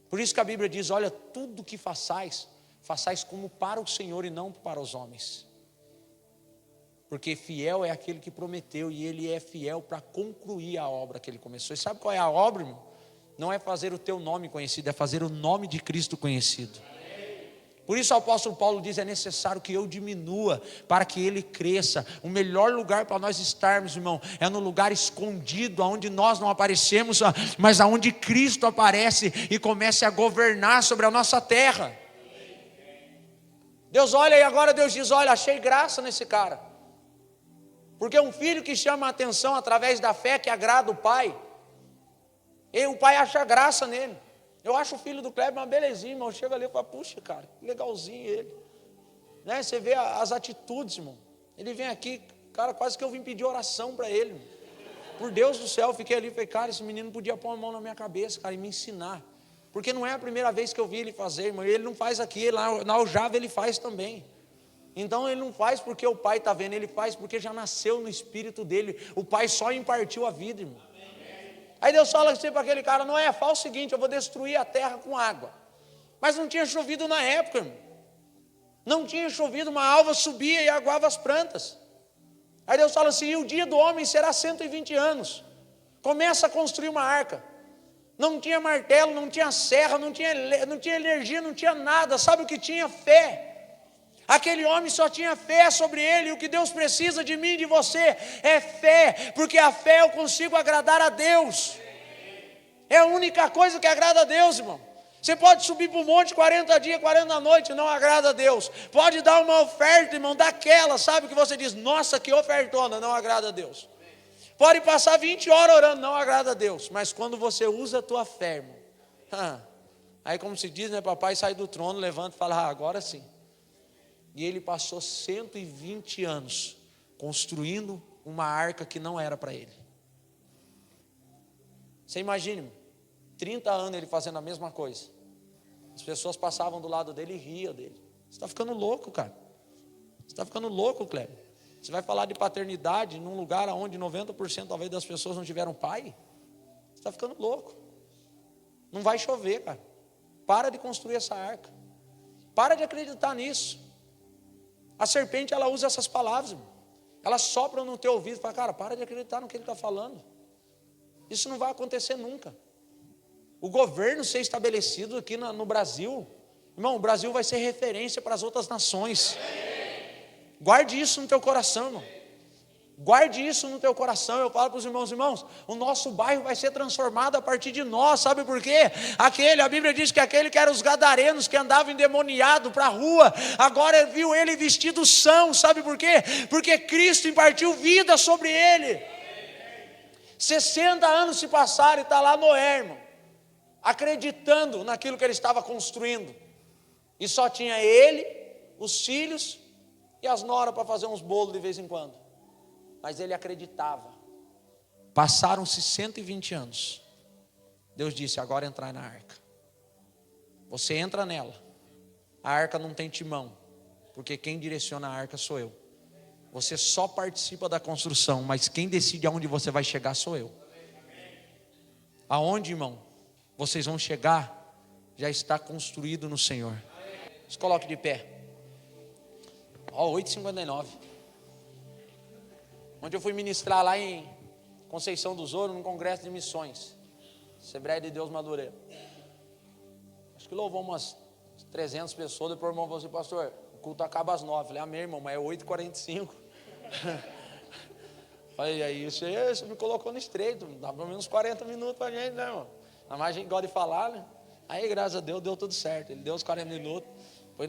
Speaker 3: Por isso que a Bíblia diz, olha, tudo que façais como para o Senhor e não para os homens. Porque fiel é aquele que prometeu e ele é fiel para concluir a obra que ele começou. E sabe qual é a obra, irmão? Não é fazer o teu nome conhecido, é fazer o nome de Cristo conhecido. Por isso o apóstolo Paulo diz, é necessário que eu diminua para que ele cresça. O melhor lugar para nós estarmos, irmão, é no lugar escondido, onde nós não aparecemos, mas aonde Cristo aparece e comece a governar sobre a nossa terra. Deus olha e agora Deus diz, olha, achei graça nesse cara. Porque um filho que chama a atenção através da fé que agrada o pai, e o pai acha graça nele. Eu acho o filho do Kleber uma belezinha, irmão. Chega ali e fala, puxa, cara, que legalzinho ele. Né? Você vê as atitudes, irmão. Ele vem aqui, cara, quase que eu vim pedir oração para ele. Irmão. Por Deus do céu, eu fiquei ali e falei, cara, esse menino podia pôr a mão na minha cabeça, cara, e me ensinar. Porque não é a primeira vez que eu vi ele fazer, irmão. Ele não faz aqui, lá na Aljava ele faz também. Então ele não faz porque o pai está vendo, ele faz porque já nasceu no espírito dele. O pai só impartiu a vida, irmão. Aí Deus fala assim para aquele cara: Noé, fala o seguinte, eu vou destruir a terra com água. Mas não tinha chovido na época, irmão. Não tinha chovido, uma alva subia e aguava as plantas. Aí Deus fala assim: e o dia do homem será 120 anos. Começa a construir uma arca. Não tinha martelo, não tinha serra, não tinha energia, não tinha nada. Sabe o que tinha? Fé. Aquele homem só tinha fé sobre ele. E o que Deus precisa de mim e de você é fé, porque a fé eu consigo agradar a Deus. É a única coisa que agrada a Deus, irmão. Você pode subir para o monte 40 dias, 40 noites, não agrada a Deus. Pode dar uma oferta, irmão, daquela, sabe, que você diz: nossa, que ofertona, não agrada a Deus. Pode passar 20 horas orando, não agrada a Deus. Mas quando você usa a tua fé, irmão, aí como se diz, né, papai sai do trono, levanta e fala: agora sim. E ele passou 120 anos construindo uma arca que não era para ele. Você imagina, irmão, 30 anos ele fazendo a mesma coisa. As pessoas passavam do lado dele e riam dele. Você está ficando louco, cara. Você está ficando louco, Cléber. Você vai falar de paternidade num lugar onde 90% talvez das pessoas não tiveram pai? Você está ficando louco. Não vai chover, cara. Para de construir essa arca. Para de acreditar nisso. A serpente, ela usa essas palavras, irmão. Ela sopra no teu ouvido e fala: cara, para de acreditar no que ele está falando. Isso não vai acontecer nunca. O governo ser estabelecido aqui no Brasil, irmão, o Brasil vai ser referência para as outras nações. Guarde isso no teu coração, irmão. Guarde isso no teu coração. Eu falo para os irmãos, o nosso bairro vai ser transformado a partir de nós. Sabe por quê? A Bíblia diz que aquele que era os gadarenos, que andavam endemoniado para a rua, agora viu ele vestido são. Sabe por quê? Porque Cristo impartiu vida sobre ele. 60 anos se passaram e está lá Noé, irmão, acreditando naquilo que ele estava construindo. E só tinha ele, os filhos e as noras para fazer uns bolos de vez em quando. Mas ele acreditava. Passaram-se 120 anos. Deus disse: agora entrar na arca. Você entra nela. A arca não tem timão, porque quem direciona a arca sou eu. Você só participa da construção, mas quem decide aonde você vai chegar sou eu. Aonde, irmão, vocês vão chegar, já está construído no Senhor. Se coloque de pé. 8h59. Onde eu fui ministrar lá em Conceição do Ouro, num congresso de missões, Assembleia de Deus Madureira. Acho que louvou umas 300 pessoas. Depois o irmão falou assim: pastor, o culto acaba às 9. Eu falei: amém, irmão, mas é 8h45. Falei: aí você me colocou no estreito, dá pelo menos 40 minutos pra gente, né, irmão? Na mais a gente gosta de falar, né? Aí, graças a Deus, deu tudo certo. Ele deu os 40 minutos. Depois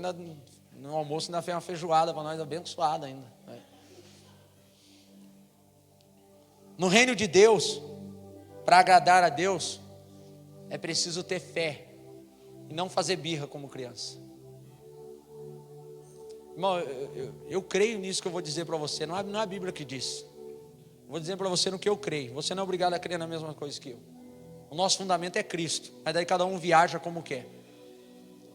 Speaker 3: no almoço ainda fez uma feijoada para nós, abençoada ainda, né? No reino de Deus, para agradar a Deus, é preciso ter fé e não fazer birra como criança. Irmão, eu creio nisso que eu vou dizer para você. Não é a Bíblia que diz. Vou dizer para você no que eu creio. Você não é obrigado a crer na mesma coisa que eu. O nosso fundamento é Cristo. Mas daí cada um viaja como quer.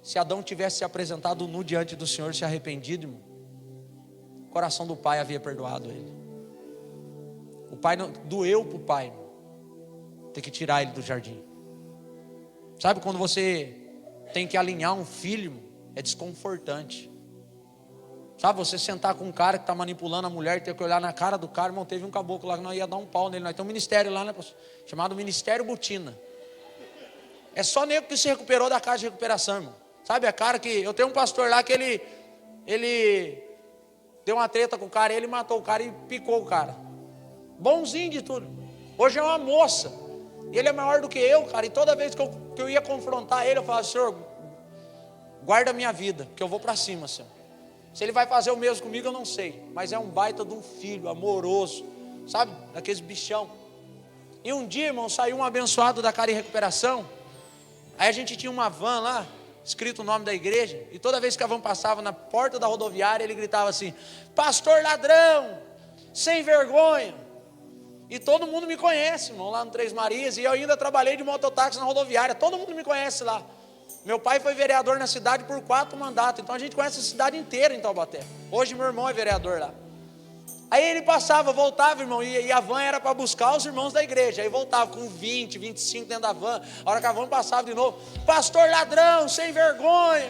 Speaker 3: Se Adão tivesse se apresentado nu diante do Senhor, se arrependido, irmão, o coração do pai havia perdoado ele. O pai não, doeu para o pai, irmão, ter que tirar ele do jardim. Sabe quando você tem que alinhar um filho, irmão, é desconfortante. Sabe, você sentar com um cara que está manipulando a mulher e ter que olhar na cara do cara, irmão, teve um caboclo lá que nós ia dar um pau nele. Nós temos um ministério lá, né, chamado Ministério Butina. É só nego que se recuperou da casa de recuperação, irmão. Sabe, a cara que... Eu tenho um pastor lá que ele deu uma treta com o cara, ele matou o cara e picou o cara. Bonzinho de tudo. Hoje é uma moça. Ele é maior do que eu, cara. E toda vez que eu ia confrontar ele, eu falava: Senhor, guarda a minha vida, que eu vou para cima, Senhor. Se ele vai fazer o mesmo comigo, eu não sei. Mas é um baita de um filho, amoroso. Sabe, daqueles bichão. E um dia, irmão, saiu um abençoado da Cara e Recuperação. Aí a gente tinha uma van lá, escrito o nome da igreja. E toda vez que a van passava na porta da rodoviária, ele gritava assim: pastor ladrão, sem vergonha. E todo mundo me conhece, irmão, lá no Três Marias. E eu ainda trabalhei de mototáxi na rodoviária. Todo mundo me conhece lá. Meu pai foi vereador na cidade por 4 mandatos. Então a gente conhece a cidade inteira em Taubaté. Hoje meu irmão é vereador lá. Aí ele passava, voltava, irmão, e a van era para buscar os irmãos da igreja. Aí voltava com 20, 25 dentro da van. A hora que a van passava de novo, pastor ladrão, sem vergonha.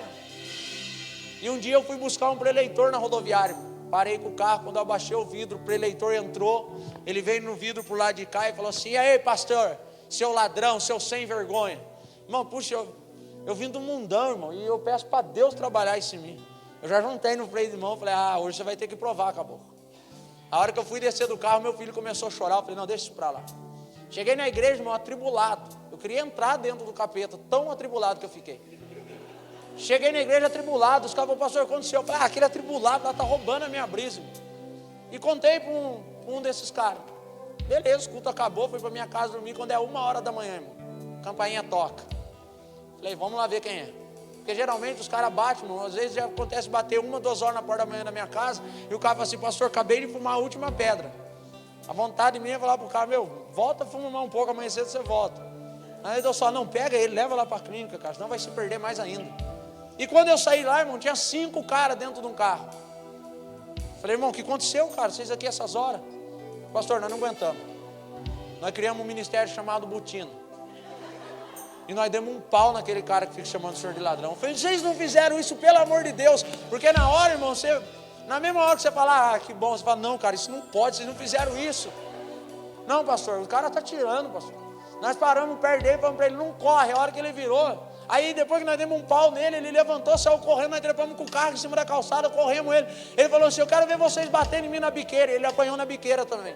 Speaker 3: E um dia eu fui buscar um preleitor na rodoviária. Parei com o carro, quando eu abaixei o vidro, o preleitor entrou. Ele veio no vidro por lado de cá e falou assim: e aí, pastor, seu ladrão, seu sem vergonha. Irmão, puxa, eu vim do mundão, irmão, e eu peço para Deus trabalhar isso em mim. Eu já juntei no freio de mão, falei: hoje você vai ter que provar, acabou. A hora que eu fui descer do carro, meu filho começou a chorar. Eu falei: não, deixa isso para lá. Cheguei na igreja, irmão, atribulado. Eu queria entrar dentro do capeta, tão atribulado que eu fiquei. Cheguei na igreja atribulado. Os caras falaram: pastor, o que aconteceu? Eu falei: aquele atribulado lá está roubando a minha brisa, irmão. E contei para um desses caras. Beleza, o culto acabou, fui para minha casa dormir. Quando é 1h da manhã, irmão, a campainha toca. Falei: vamos lá ver quem é. Porque geralmente os caras batem, irmão. Às vezes já acontece bater 1, 2 horas na porta da manhã da minha casa. E o cara fala assim: pastor, acabei de fumar a última pedra. A vontade minha é falar pro cara: meu, volta a fumar um pouco, amanhã cedo você volta. Aí eu só: não, pega ele, leva lá para a clínica, cara, senão vai se perder mais ainda. E quando eu saí lá, irmão, tinha 5 caras dentro de um carro. Falei: irmão, o que aconteceu, cara? Vocês aqui essas horas? Pastor, nós não aguentamos. Nós criamos um ministério chamado Botina. E nós demos um pau naquele cara que fica chamando o senhor de ladrão. Eu falei: vocês não fizeram isso, pelo amor de Deus. Porque na hora, irmão, na mesma hora que você fala: que bom, você fala: não, cara, isso não pode, vocês não fizeram isso. Não, pastor, o cara está tirando, pastor. Nós paramos perto dele, falamos para ele: não corre. A hora que ele virou, aí depois que nós demos um pau nele, ele levantou, saiu correndo, nós trepamos com o carro em cima da calçada, corremos ele. Ele falou assim: eu quero ver vocês batendo em mim na biqueira. Ele apanhou na biqueira também.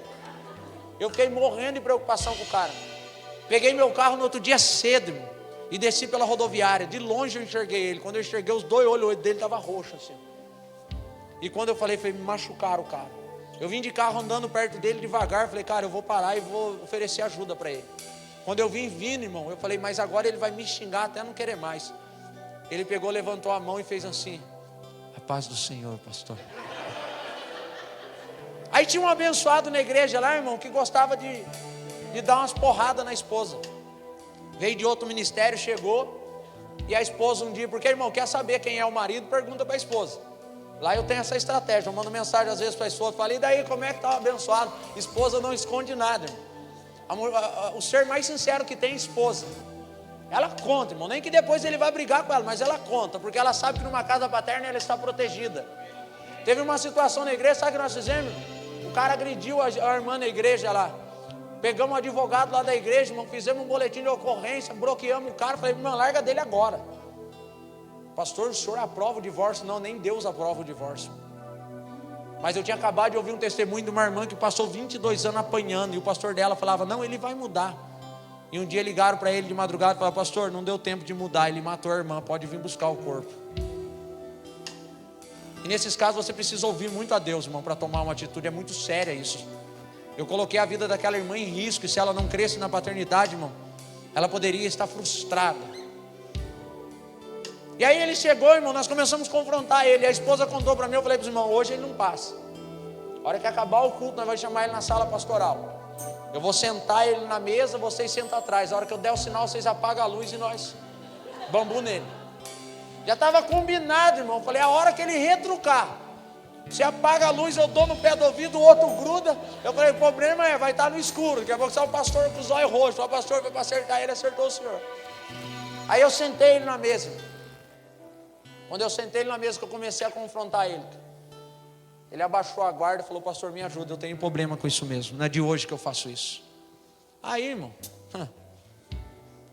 Speaker 3: Eu fiquei morrendo de preocupação com o cara. Peguei meu carro no outro dia cedo, irmão, e desci pela rodoviária. De longe eu enxerguei ele. Quando eu enxerguei os 2 olhos dele, estava roxo assim. E quando eu falei, me machucaram o cara. Eu vim de carro andando perto dele devagar. Falei: cara, eu vou parar e vou oferecer ajuda para ele. Quando eu vim vindo, irmão, eu falei: mas agora ele vai me xingar até não querer mais. Ele pegou, levantou a mão e fez assim: a paz do Senhor, pastor. Aí tinha um abençoado na igreja lá, irmão, que gostava de dar umas porradas na esposa. Veio de outro ministério, chegou. E a esposa um dia, porque, irmão, quer saber quem é o marido, pergunta para a esposa. Lá eu tenho essa estratégia, eu mando mensagem às vezes para a esposa, falei: e daí, como é que está o abençoado? Esposa não esconde nada, irmão. O ser mais sincero que tem é esposa. Ela conta, irmão, nem que depois ele vai brigar com ela, mas ela conta, porque ela sabe que numa casa paterna ela está protegida. Teve uma situação na igreja, sabe o que nós fizemos? O cara agrediu a irmã na igreja lá. Pegamos um advogado lá da igreja, irmão, fizemos um boletim de ocorrência, bloqueamos o cara. Falei: irmão, larga dele agora. Pastor, o senhor aprova o divórcio? Não, nem Deus aprova o divórcio. Mas eu tinha acabado de ouvir um testemunho de uma irmã que passou 22 anos apanhando. E o pastor dela falava: não, ele vai mudar. E um dia ligaram para ele de madrugada e falaram: pastor, não deu tempo de mudar, ele matou a irmã, pode vir buscar o corpo. E nesses casos você precisa ouvir muito a Deus, irmão, para tomar uma atitude. É muito séria isso. Eu coloquei a vida daquela irmã em risco. E se ela não cresce na paternidade, irmão, ela poderia estar frustrada. E aí ele chegou, irmão, nós começamos a confrontar ele. A esposa contou para mim, eu falei para os irmãos: hoje ele não passa. A hora que acabar o culto, nós vamos chamar ele na sala pastoral. Eu vou sentar ele na mesa, vocês sentam atrás. A hora que eu der o sinal, vocês apagam a luz e nós bambu nele. Já estava combinado, irmão. Eu falei: a hora que ele retrucar, você apaga a luz, eu dou no pé do ouvido, o outro gruda. Eu falei: o problema vai estar no escuro. Daqui a pouco sai o pastor com os olhos roxos. O pastor foi para acertar ele, acertou o senhor. Aí eu sentei ele na mesa. Quando eu sentei ele na mesa, que eu comecei a confrontar ele, ele abaixou a guarda e falou: pastor, me ajuda, eu tenho problema com isso mesmo. Não é de hoje que eu faço isso. Aí, irmão,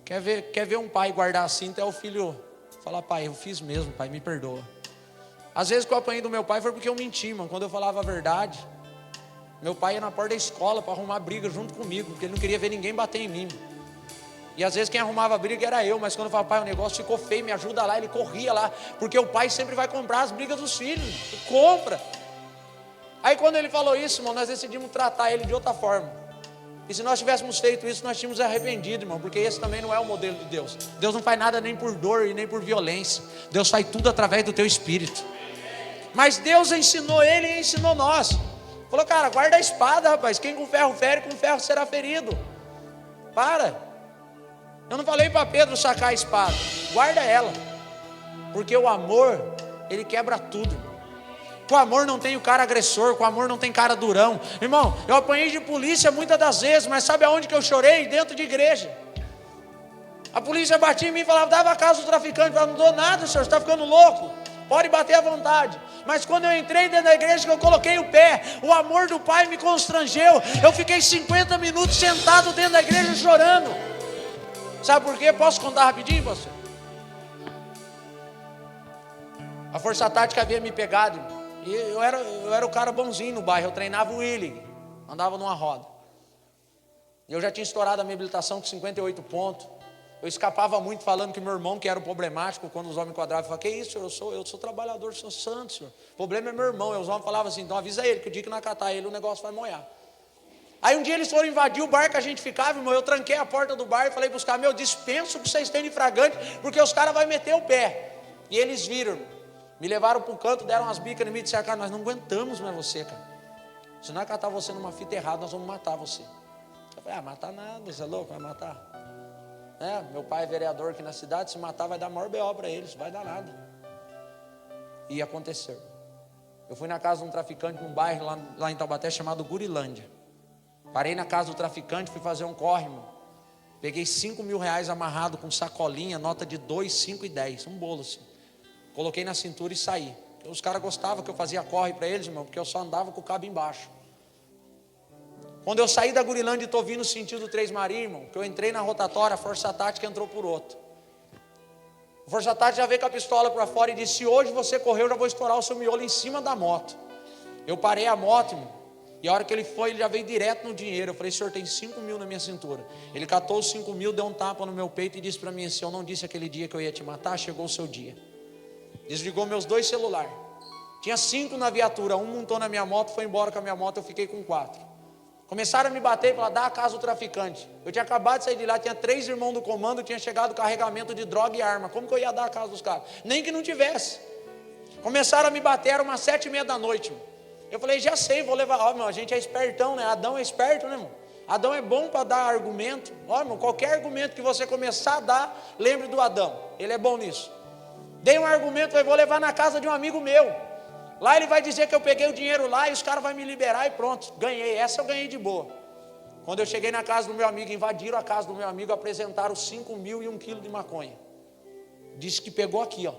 Speaker 3: quer ver um pai guardar assim até o filho falar: pai, eu fiz mesmo, pai, me perdoa. Às vezes que eu apanhei do meu pai foi porque eu menti, irmão. Quando eu falava a verdade, meu pai ia na porta da escola para arrumar briga junto comigo, porque ele não queria ver ninguém bater em mim. E às vezes quem arrumava a briga era eu, mas quando eu falava: pai, o negócio ficou feio, me ajuda lá, ele corria lá, porque o pai sempre vai comprar as brigas dos filhos, ele compra. Aí quando ele falou isso, irmão, nós decidimos tratar ele de outra forma. E se nós tivéssemos feito isso, nós tínhamos arrependido, irmão, porque esse também não é o modelo de Deus. Deus não faz nada nem por dor e nem por violência. Deus faz tudo através do teu espírito. Mas Deus ensinou ele e ensinou nós. Falou: cara, guarda a espada, rapaz. Quem com ferro fere, com ferro será ferido. Para. Eu não falei para Pedro sacar a espada. Guarda ela. Porque o amor, ele quebra tudo. Com amor não tem o cara agressor, com amor não tem cara durão. Irmão, eu apanhei de polícia muitas das vezes, mas sabe aonde que eu chorei? Dentro de igreja. A polícia batia em mim e falava, dava a casa do traficante. Eu falava, não dou nada, senhor, você está ficando louco. Pode bater à vontade. Mas quando eu entrei dentro da igreja, que eu coloquei o pé, o amor do Pai me constrangeu. Eu fiquei 50 minutos sentado dentro da igreja chorando. Sabe por quê? Posso contar rapidinho, pastor? A força tática havia me pegado. E eu era o cara bonzinho no bairro. Eu treinava o Willing, andava numa roda. E eu já tinha estourado a minha habilitação com 58 pontos. Eu escapava muito falando que meu irmão, que era o problemático, quando os homens enquadravam, eu falava, que isso, senhor, eu sou trabalhador, sou santo, senhor. O problema é meu irmão. E os homens falavam assim, então avisa ele, que o dia que não acatar ele, o negócio vai molhar. Aí um dia eles foram invadir o bar que a gente ficava, irmão. Eu tranquei a porta do bar e falei para os caras, dispenso que vocês têm de fragante, porque os caras vão meter o pé. E eles viram, me levaram para o canto, deram umas bicas em mim e disseram, cara, nós não aguentamos mais você, cara. Se não acatar você numa fita errada, nós vamos matar você. Eu falei, matar nada, você é louco, vai matar. Meu pai é vereador aqui na cidade, se matar vai dar maior B.O. para eles, vai dar nada. E aconteceu. Eu fui na casa de um traficante num bairro lá em Taubaté chamado Gurilândia. Parei na casa do traficante, fui fazer um corre, irmão. Peguei 5 mil reais amarrado com sacolinha, nota de 2, 5 e 10, um bolo assim. Coloquei na cintura e saí. Os caras gostavam que eu fazia corre para eles, irmão, porque eu só andava com o cabo embaixo. Quando eu saí da Gurilândia e estou vindo no sentido do Três Marias, irmão, que eu entrei na rotatória, a força tática entrou por outro. A força tática já veio com a pistola para fora e disse, se hoje você correu, eu já vou estourar o seu miolo em cima da moto. Eu parei a moto, irmão, e a hora que ele foi, ele já veio direto no dinheiro. Eu falei, senhor, tem 5 mil na minha cintura. Ele catou os 5 mil, deu um tapa no meu peito e disse para mim, se eu não disse aquele dia que eu ia te matar, chegou o seu dia. Desligou meus 2 celulares. Tinha 5 na viatura, um montou na minha moto, foi embora com a minha moto, eu fiquei com 4. Começaram a me bater e falar, dá a casa do traficante. Eu tinha acabado de sair de lá, tinha 3 irmãos do comando, tinha chegado carregamento de droga e arma. Como que eu ia dar a casa dos caras? Nem que não tivesse. Começaram a me bater, era umas 7h30 da noite. Eu falei, já sei, vou levar. Ó, a gente é espertão, né? Adão é esperto, né, irmão? Adão é bom para dar argumento. Ó, irmão, qualquer argumento que você começar a dar, lembre do Adão. Ele é bom nisso. Dei um argumento, falei, vou levar na casa de um amigo meu. Lá ele vai dizer que eu peguei o dinheiro lá e os caras vão me liberar e pronto, ganhei. Essa eu ganhei de boa. Quando eu cheguei na casa do meu amigo, invadiram a casa do meu amigo, apresentaram 5 mil e 1 quilo de maconha. Disse que pegou aqui, ó.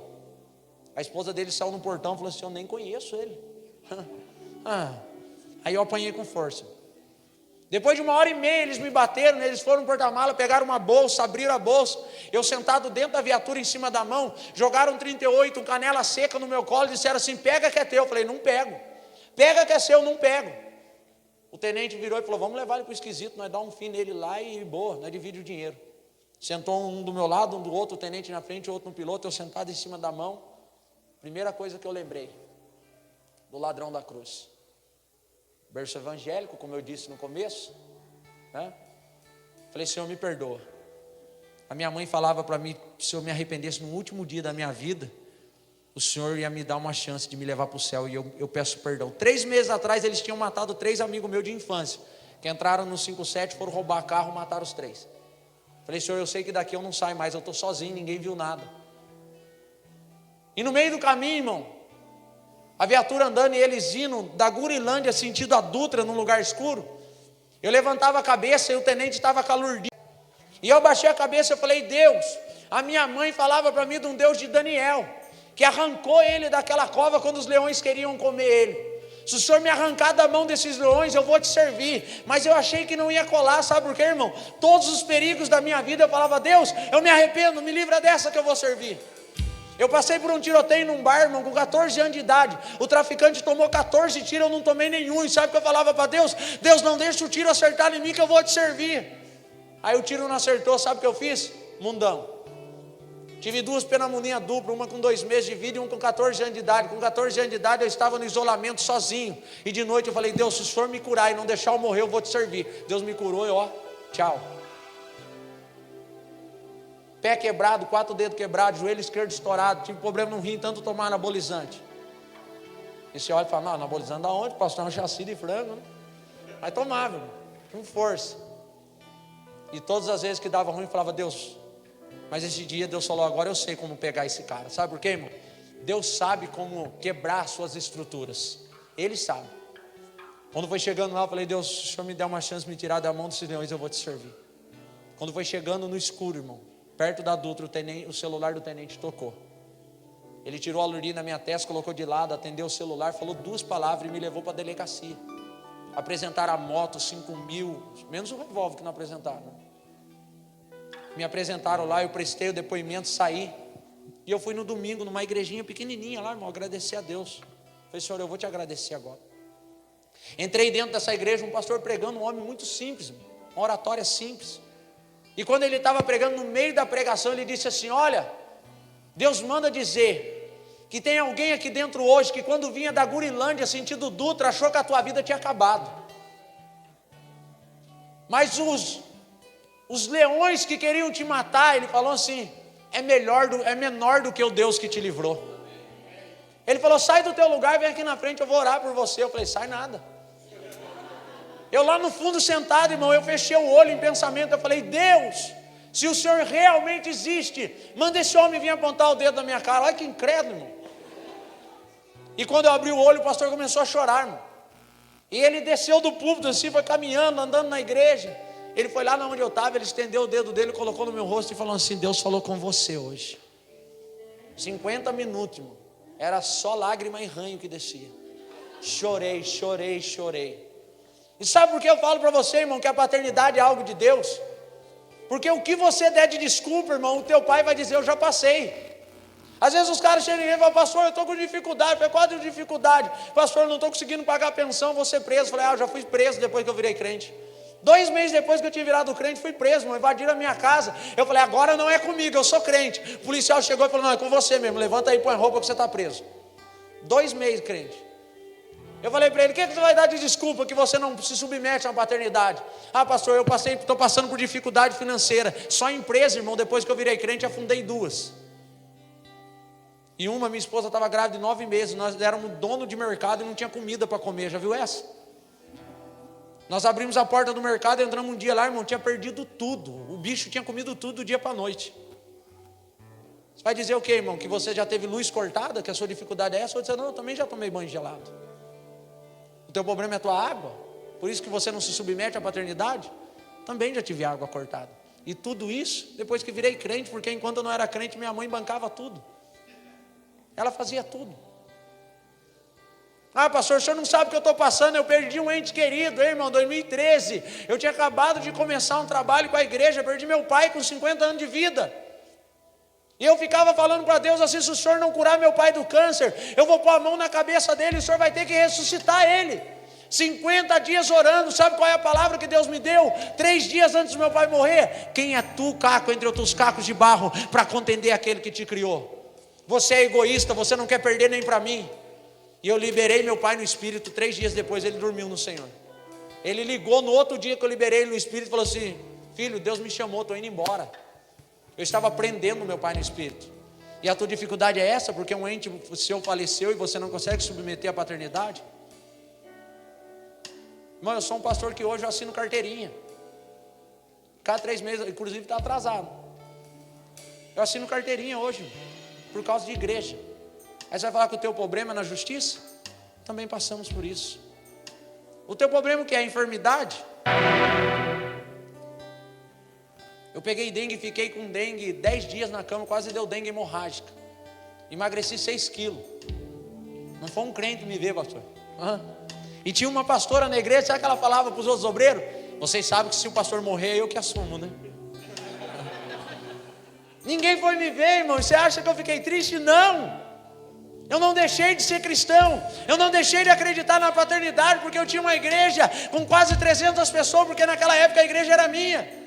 Speaker 3: A esposa dele saiu no portão e falou assim, eu nem conheço ele. Aí eu apanhei com força. Depois de 1h30 eles me bateram, eles foram no porta-mala, pegaram uma bolsa, abriram a bolsa, eu sentado dentro da viatura em cima da mão, jogaram 38, canela seca no meu colo e disseram assim, pega que é teu. Eu falei, não pego. Pega que é seu, não pego. O tenente virou e falou, vamos levar ele para o esquisito, nós dá um fim nele lá e boa, nós dividimos o dinheiro. Sentou um do meu lado, um do outro, o tenente na frente, o outro no piloto, eu sentado em cima da mão. Primeira coisa que eu lembrei, do ladrão da cruz. Berço evangélico, como eu disse no começo, né? Falei, Senhor, me perdoa. A minha mãe falava para mim, se eu me arrependesse no último dia da minha vida, o Senhor ia me dar uma chance de me levar para o céu, e eu peço perdão. 3 meses atrás eles tinham matado 3 amigos meus de infância, que entraram no 57, foram roubar carro, mataram os 3. Falei, Senhor, eu sei que daqui eu não saio mais, eu estou sozinho, ninguém viu nada. E no meio do caminho, irmão, a viatura andando e eles indo da Gurilândia sentido a Dutra num lugar escuro. Eu levantava a cabeça e o tenente estava calurdinho. E eu abaixei a cabeça e falei, Deus, a minha mãe falava para mim de um Deus de Daniel, que arrancou ele daquela cova quando os leões queriam comer ele. Se o Senhor me arrancar da mão desses leões, eu vou te servir. Mas eu achei que não ia colar, sabe por quê, irmão? Todos os perigos da minha vida eu falava, Deus, eu me arrependo, me livra dessa que eu vou servir. Eu passei por um tiroteio num bar, irmão, com 14 anos de idade. O traficante tomou 14 tiros, eu não tomei nenhum. E sabe o que eu falava para Deus? Deus, não deixa o tiro acertar em mim que eu vou te servir. Aí o tiro não acertou, sabe o que eu fiz? Mundão. Tive 2 pneumonia dupla, uma com 2 meses de vida e uma com 14 anos de idade. Com 14 anos de idade eu estava no isolamento sozinho. E de noite eu falei, Deus, se o Senhor me curar e não deixar eu morrer, eu vou te servir. Deus me curou e ó, tchau. Pé quebrado, 4 dedos quebrados, joelho esquerdo estourado, tive problema no rim, tanto tomar anabolizante. E você olha e fala, não, anabolizante da onde? Pastor, um chassi de frango, né? Mas tomava, irmão, com força. E todas as vezes que dava ruim, eu falava, Deus, mas esse dia Deus falou, agora eu sei como pegar esse cara. Sabe por quê, irmão? Deus sabe como quebrar suas estruturas. Ele sabe. Quando foi chegando lá, eu falei: Deus, se o Senhor me der uma chance de me tirar da mão dos leões, eu vou te servir. Quando foi chegando no escuro, irmão, perto da Dutra, o celular do tenente tocou. Ele tirou a lurinha na minha testa, colocou de lado, atendeu o celular, falou 2 palavras e me levou para a delegacia. Apresentaram a moto, 5 mil, menos o revólver que não apresentaram. Me apresentaram lá, eu prestei o depoimento, saí. E eu fui no domingo, numa igrejinha pequenininha lá, irmão, agradecer a Deus. Falei: Senhor, eu vou te agradecer agora. Entrei dentro dessa igreja, um pastor pregando, um homem muito simples, uma oratória simples. E quando ele estava pregando, no meio da pregação, ele disse assim: olha, Deus manda dizer que tem alguém aqui dentro hoje que quando vinha da Gurilândia, sentido Dutra, achou que a tua vida tinha acabado. Mas os leões que queriam te matar, ele falou assim, é menor do que o Deus que te livrou. Ele falou: sai do teu lugar e vem aqui na frente, eu vou orar por você. Eu falei: sai nada. Eu lá no fundo sentado, irmão, eu fechei o olho em pensamento, eu falei: Deus, se o Senhor realmente existe, manda esse homem vir apontar o dedo na minha cara. Olha que incrédulo, irmão. E quando eu abri o olho, o pastor começou a chorar, irmão. E ele desceu do púlpito assim, foi caminhando, andando na igreja. Ele foi lá onde eu estava, ele estendeu o dedo dele, colocou no meu rosto e falou assim: Deus falou com você hoje. 50 minutos, irmão. Era só lágrima e ranho que descia. Chorei, chorei, chorei. E sabe por que eu falo para você, irmão, que a paternidade é algo de Deus? Porque o que você der de desculpa, irmão, o teu pai vai dizer: eu já passei. Às vezes os caras chegam e falam: pastor, eu estou com dificuldade. Eu falei: qual a dificuldade? Pastor, eu não estou conseguindo pagar a pensão, vou ser preso. Eu falei: eu já fui preso depois que eu virei crente. 2 meses depois que eu tinha virado crente, fui preso, irmão, invadiram a minha casa. Eu falei: agora não é comigo, eu sou crente. O policial chegou e falou: não, é com você mesmo, levanta aí, põe roupa que você está preso. 2 meses crente. Eu falei para ele: o que você vai dar de desculpa que você não se submete à paternidade? Ah, pastor, eu estou passando por dificuldade financeira. Só empresa, irmão, depois que eu virei crente, afundei 2. E minha esposa estava grávida de 9 meses. Nós éramos dono de mercado e não tinha comida para comer. Já viu essa? Nós abrimos a porta do mercado, entramos um dia lá, irmão, tinha perdido tudo. O bicho tinha comido tudo do dia para a noite. Você vai dizer o quê, irmão? Que você já teve luz cortada? Que a sua dificuldade é essa? Ou dizer: não, eu também já tomei banho gelado. O teu problema é a tua água? Por isso que você não se submete à paternidade? Também já tive água cortada. E tudo isso depois que virei crente, porque enquanto eu não era crente, minha mãe bancava tudo. Ela fazia tudo. Ah, pastor, o senhor não sabe o que eu estou passando. Eu perdi um ente querido, irmão, 2013. Eu tinha acabado de começar um trabalho com a igreja. Perdi meu pai com 50 anos de vida. E eu ficava falando para Deus assim: se o senhor não curar meu pai do câncer, eu vou pôr a mão na cabeça dele e o senhor vai ter que ressuscitar ele. 50 dias orando. Sabe qual é a palavra que Deus me deu? 3 dias antes do meu pai morrer: quem é tu, caco, entre outros cacos de barro, para contender aquele que te criou? Você é egoísta, você não quer perder nem para mim. E eu liberei meu pai no Espírito. 3 dias depois ele dormiu no Senhor. Ele ligou no outro dia que eu liberei ele no Espírito e falou assim: filho, Deus me chamou, estou indo embora. Eu estava prendendo meu pai no Espírito. E a tua dificuldade é essa? Porque um ente seu faleceu e você não consegue submeter à paternidade? Irmão, eu sou um pastor que hoje eu assino carteirinha. Cada 3 meses, inclusive está atrasado. Eu assino carteirinha hoje, por causa de igreja. Aí você vai falar que o teu problema é na justiça? Também passamos por isso. O teu problema que é a enfermidade? Eu peguei dengue e fiquei com dengue 10 dias na cama, quase deu dengue hemorrágica. Emagreci 6 quilos. Não foi um crente me ver, pastor. E tinha uma pastora na igreja, sabe que ela falava para os outros obreiros? Vocês sabem que se o pastor morrer, é eu que assumo, né? Ninguém foi me ver, irmão. Você acha que eu fiquei triste? Não. Eu não deixei de ser cristão. Eu não deixei de acreditar na paternidade, porque eu tinha uma igreja com quase 300 pessoas, porque naquela época a igreja era minha.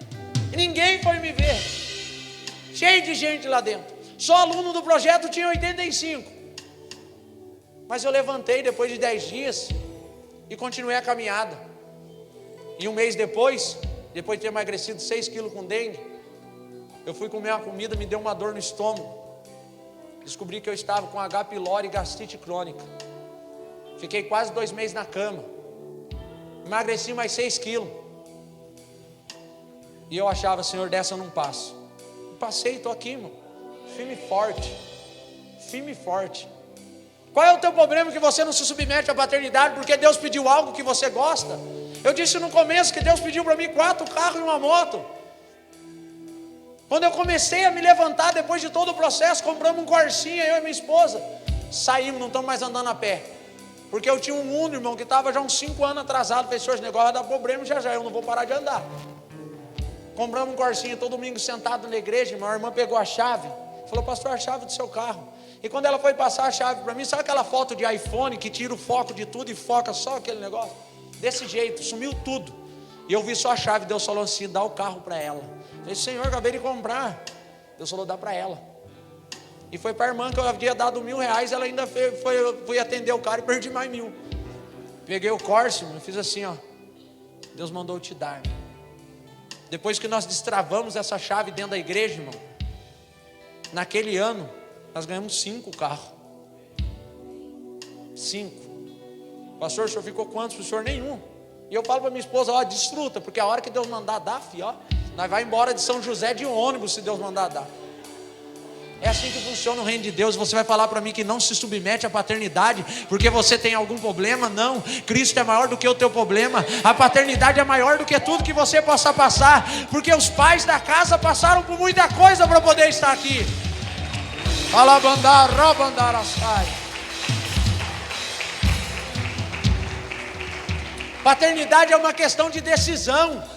Speaker 3: E ninguém foi me ver. Cheio de gente lá dentro. Só aluno do projeto tinha 85. Mas eu levantei depois de 10 dias e continuei a caminhada. E um mês depois de ter emagrecido 6 quilos com dengue, eu fui comer uma comida, me deu uma dor no estômago. Descobri que eu estava com H. pylori e gastrite crônica. Fiquei quase 2 meses na cama. Emagreci mais 6 quilos. E eu achava: Senhor, dessa eu não passo. E passei, estou aqui, irmão. Firme e forte. firme e forte. Qual é o teu problema que você não se submete à paternidade porque Deus pediu algo que você gosta? Eu disse no começo que Deus pediu para mim 4 carros e uma moto. Quando eu comecei a me levantar, depois de todo o processo, compramos um Corsinha, eu e minha esposa. Saímos, não estamos mais andando a pé. Porque eu tinha um Uno, irmão, que estava já uns 5 anos atrasado. Falei, senhor, esse negócio vai dar problema já, eu não vou parar de andar. Compramos um Corsinha, todo domingo sentado na igreja, irmão, a irmã pegou a chave. Falou, pastor, a chave do seu carro. E quando ela foi passar a chave para mim, sabe aquela foto de iPhone que tira o foco de tudo e foca só aquele negócio? Desse jeito, sumiu tudo. E eu vi só a chave, Deus falou assim, dá o carro para ela. Eu falei, senhor, acabei de comprar. Deus falou, dá para ela. E foi para a irmã que eu havia dado R$1.000, ela ainda fui atender o cara e perdi mais 1.000. Peguei o Corsa, eu fiz assim, ó. Deus mandou eu te dar. Depois que nós destravamos essa chave dentro da igreja, irmão, naquele ano, nós ganhamos 5 carros. 5. Pastor, o senhor ficou quantos? O senhor nenhum. E eu falo para minha esposa, ó, desfruta, porque a hora que Deus mandar dar, filho, ó, nós vai embora de São José de ônibus, se Deus mandar dar. É assim que funciona o reino de Deus. Você vai falar para mim que não se submete à paternidade porque você tem algum problema? Não, Cristo é maior do que o teu problema. A paternidade é maior do que tudo que você possa passar, porque os pais da casa passaram por muita coisa para poder estar aqui. Paternidade é uma questão de decisão.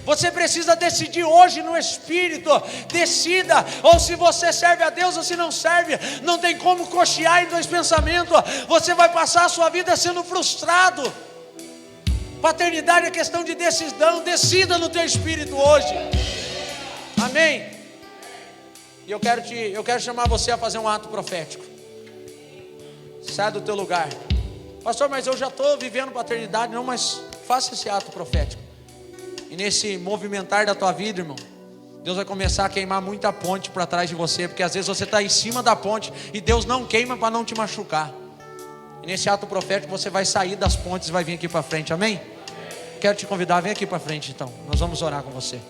Speaker 3: Você precisa decidir hoje no Espírito. Decida, ou se você serve a Deus ou se não serve. Não tem como cochear em 2 pensamentos. Você vai passar a sua vida sendo frustrado. Paternidade é questão de decisão. Decida no teu espírito hoje. Amém? E eu quero chamar você a fazer um ato profético. Sai do teu lugar. Pastor, mas eu já estou vivendo paternidade. Não, mas faça esse ato profético. E nesse movimentar da tua vida, irmão, Deus vai começar a queimar muita ponte para trás de você. Porque às vezes você está em cima da ponte e Deus não queima para não te machucar. E nesse ato profético você vai sair das pontes e vai vir aqui para frente, amém? Quero te convidar, vem aqui para frente então. Nós vamos orar com você.